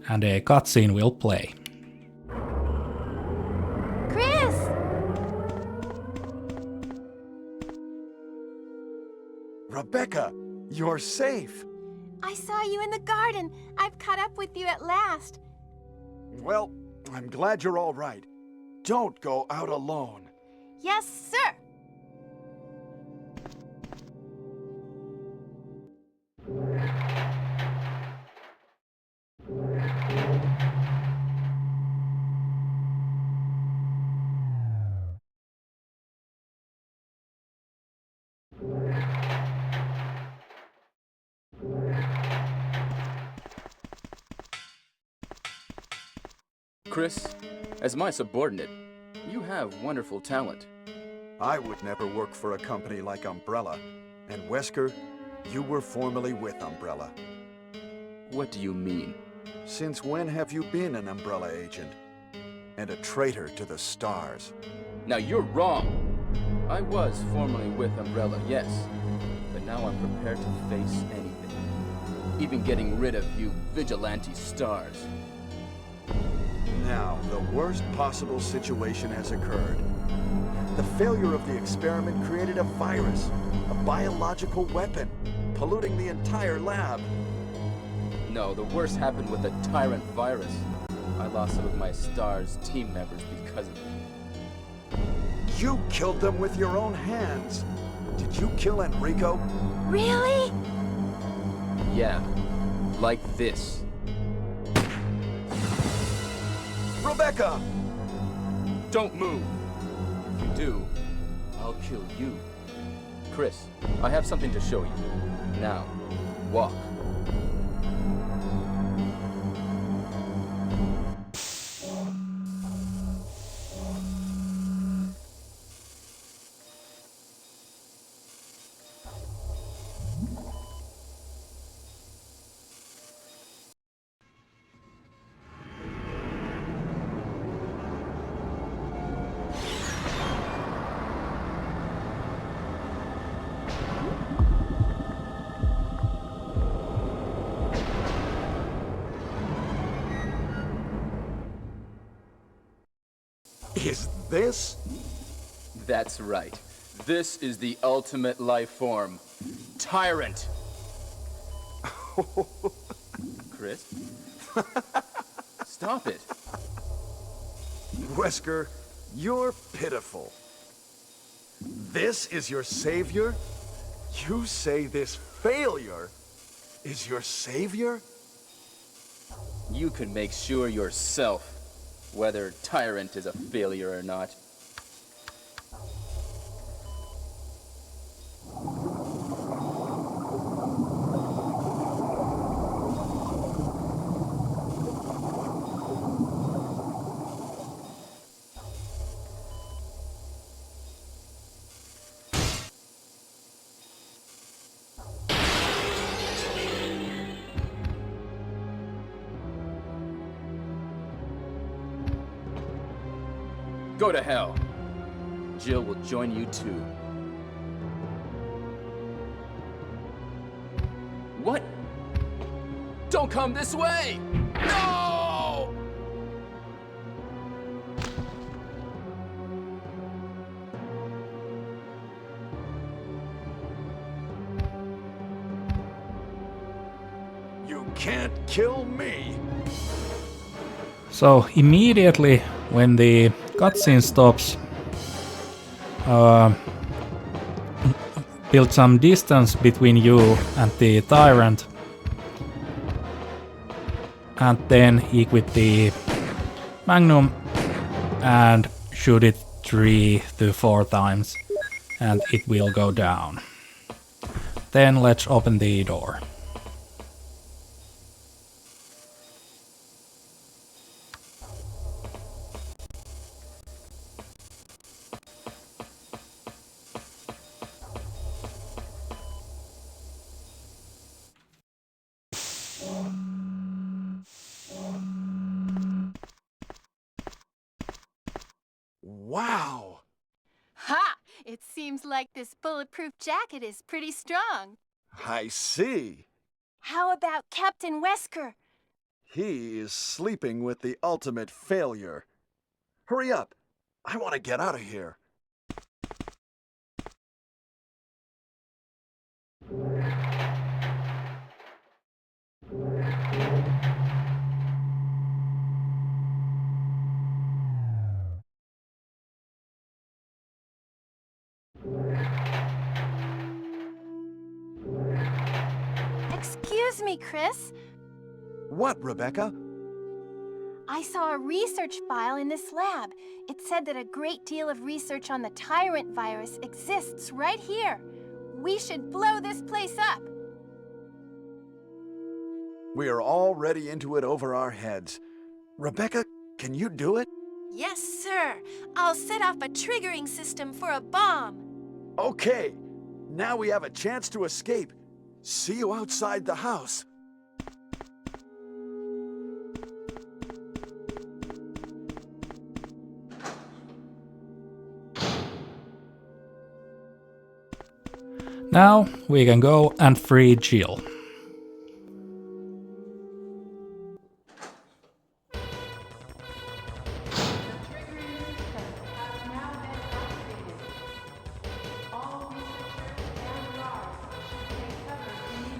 And a cutscene will play. Chris! Rebecca, you're safe. I saw you in the garden. I've caught up with you at last. Well, I'm glad you're all right. Don't go out alone. Yes, sir. Chris, as my subordinate, you have wonderful talent. I would never work for a company like Umbrella. And Wesker, you were formerly with Umbrella. What do you mean? Since when have you been an Umbrella agent? And a traitor to the stars? Now you're wrong. I was formerly with Umbrella, yes. But now I'm prepared to face anything. Even getting rid of you vigilante stars. Now, the worst possible situation has occurred. The failure of the experiment created a virus, a biological weapon, polluting the entire lab. No, the worst happened with the Tyrant virus. I lost some of my STARS team members because of it. You killed them with your own hands. Did you kill Enrico? Really? Yeah, like this. Rebecca! Don't move! If you do, I'll kill you. Chris, I have something to show you. Now, walk. Is this? That's right. This is the ultimate life form. Tyrant! Chris? Stop it. Wesker, you're pitiful. This is your savior? You say this failure is your savior? You can make sure yourself whether Tyrant is a failure or not. Go to hell. Jill will join you too. What? Don't come this way! No! You can't kill me! So immediately when the cutscene stops, build some distance between you and the Tyrant, and then equip the Magnum and shoot it 3 to 4 times and it will go down. Then let's open the door. Wow! Ha! It seems like this bulletproof jacket is pretty strong. I see. How about Captain Wesker? He is sleeping with the ultimate failure. Hurry up. I want to get out of here. Excuse me, Chris. What, Rebecca? I saw a research file in this lab. It said that a great deal of research on the Tyrant virus exists right here. We should blow this place up. We are already into it over our heads. Rebecca, can you do it? Yes, sir. I'll set off a triggering system for a bomb. Okay. Now we have a chance to escape. See you outside the house. Now we can go and free Jill.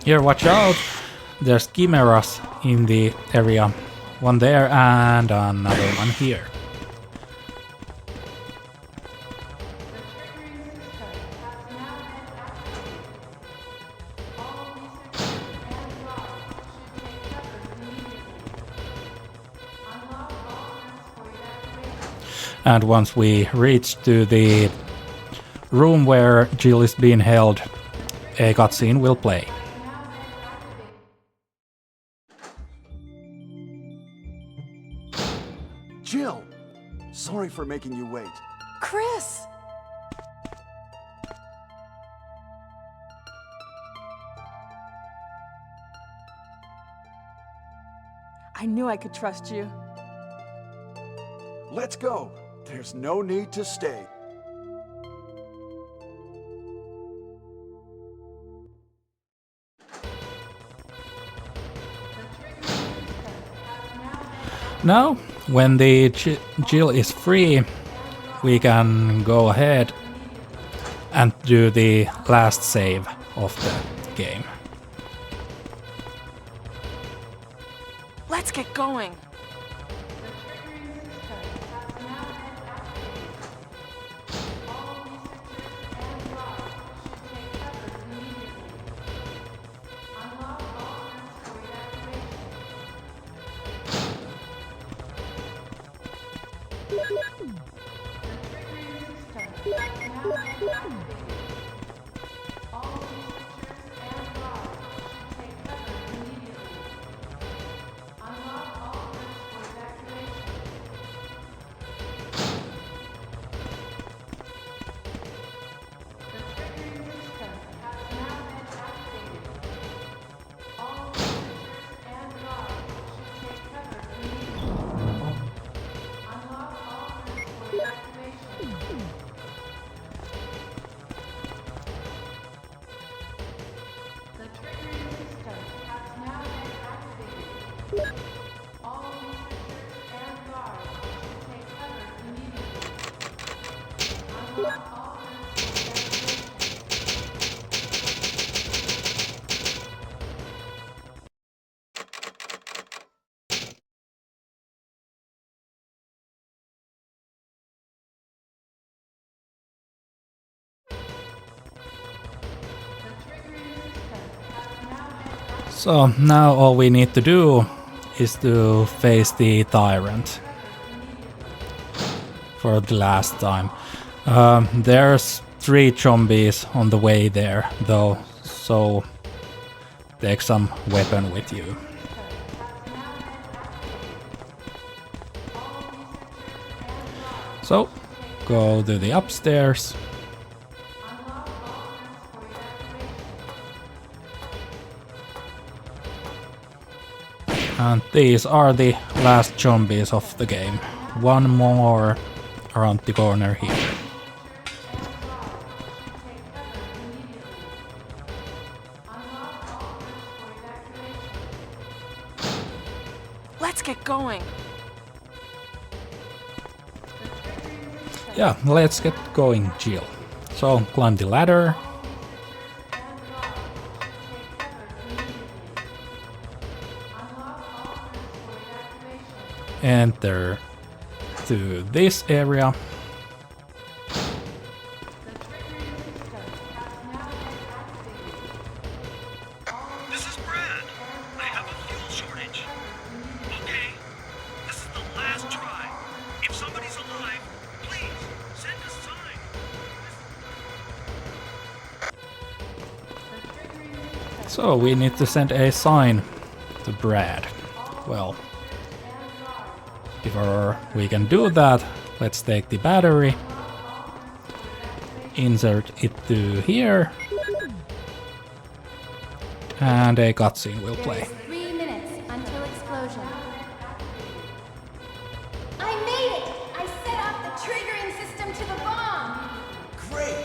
Here, watch out! There's chimeras in the area. One there and another one here. And once we reach to the room where Jill is being held, a cutscene will play. Jill, sorry for making you wait. Chris! I knew I could trust you. Let's go. There's no need to stay. Now, when the Jill is free, we can go ahead and do the last save of the game. Let's get going. So now all we need to do is to face the Tyrant for the last time. There's 3 zombies on the way there though, so take some weapon with you. So go to the upstairs. And these are the last zombies of the game. One more around the corner here. yeah, let's get going, Jill. So climb the ladder. Enter to this area. This is Brad. I have a fuel shortage. Okay, this is the last try. If somebody's alive, please send a sign. So we need to send a sign to Brad. Well, before we can do that, let's take the battery, insert it to here, and a cutscene will play. 3 minutes until explosion. I made it! I set off the triggering system to the bomb! Great!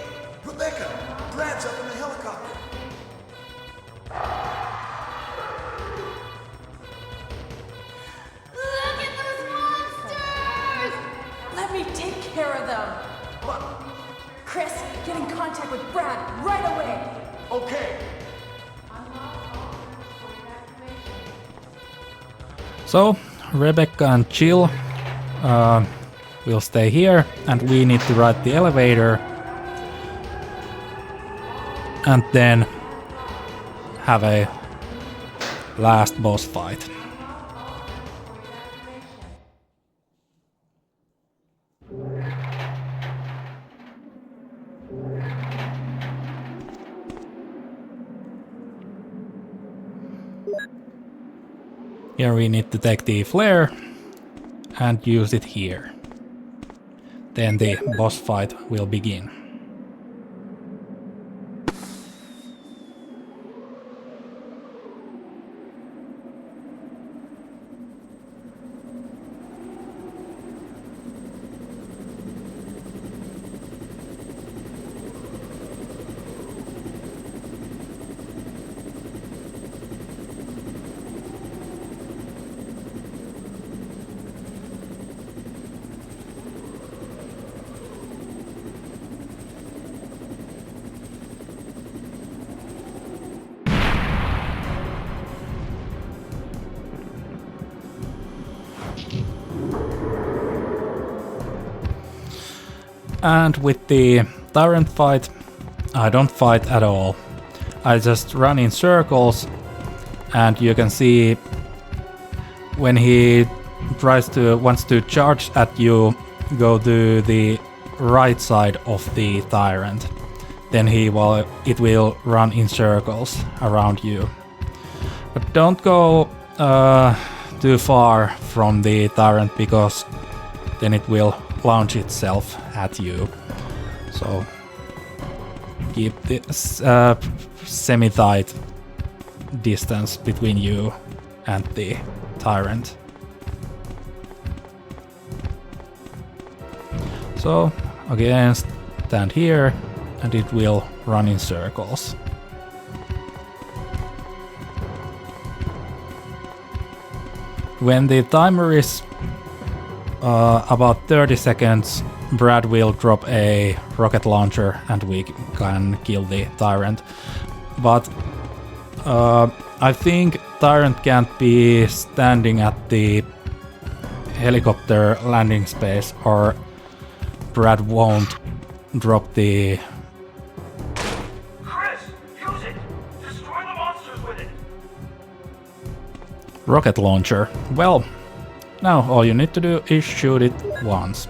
Rebecca! Brad's up in the helicopter. Look at those monsters! Let me take care of them. Chris, get in contact with Brad right away. Okay. So Rebecca and Jill will stay here, and we need to ride the elevator and then have a last boss fight. Here we need to take the flare and use it here. Then the boss fight will begin. And with the tyrant fight, I don't fight at all. I just run in circles, and you can see when he wants to charge at you, go to the right side of the tyrant. Then it will run in circles around you. But don't go too far from the tyrant, because then it will launch itself at you. So keep this semi-tight distance between you and the tyrant. So again, stand here and it will run in circles. When the timer is about 30 seconds, Brad will drop a rocket launcher and we can kill the tyrant. But I think tyrant can't be standing at the helicopter landing space, or Brad won't drop the Chris, use it! Destroy the monsters with it! rocket launcher. Well, now all you need to do is shoot it once.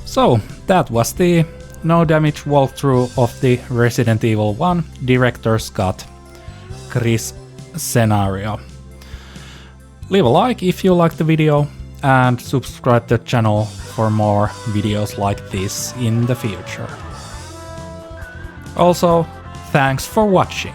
So that was the no damage walkthrough of the Resident Evil 1 Director's Cut Chris scenario. Leave a like if you liked the video and subscribe to the channel for more videos like this in the future. Also, thanks for watching.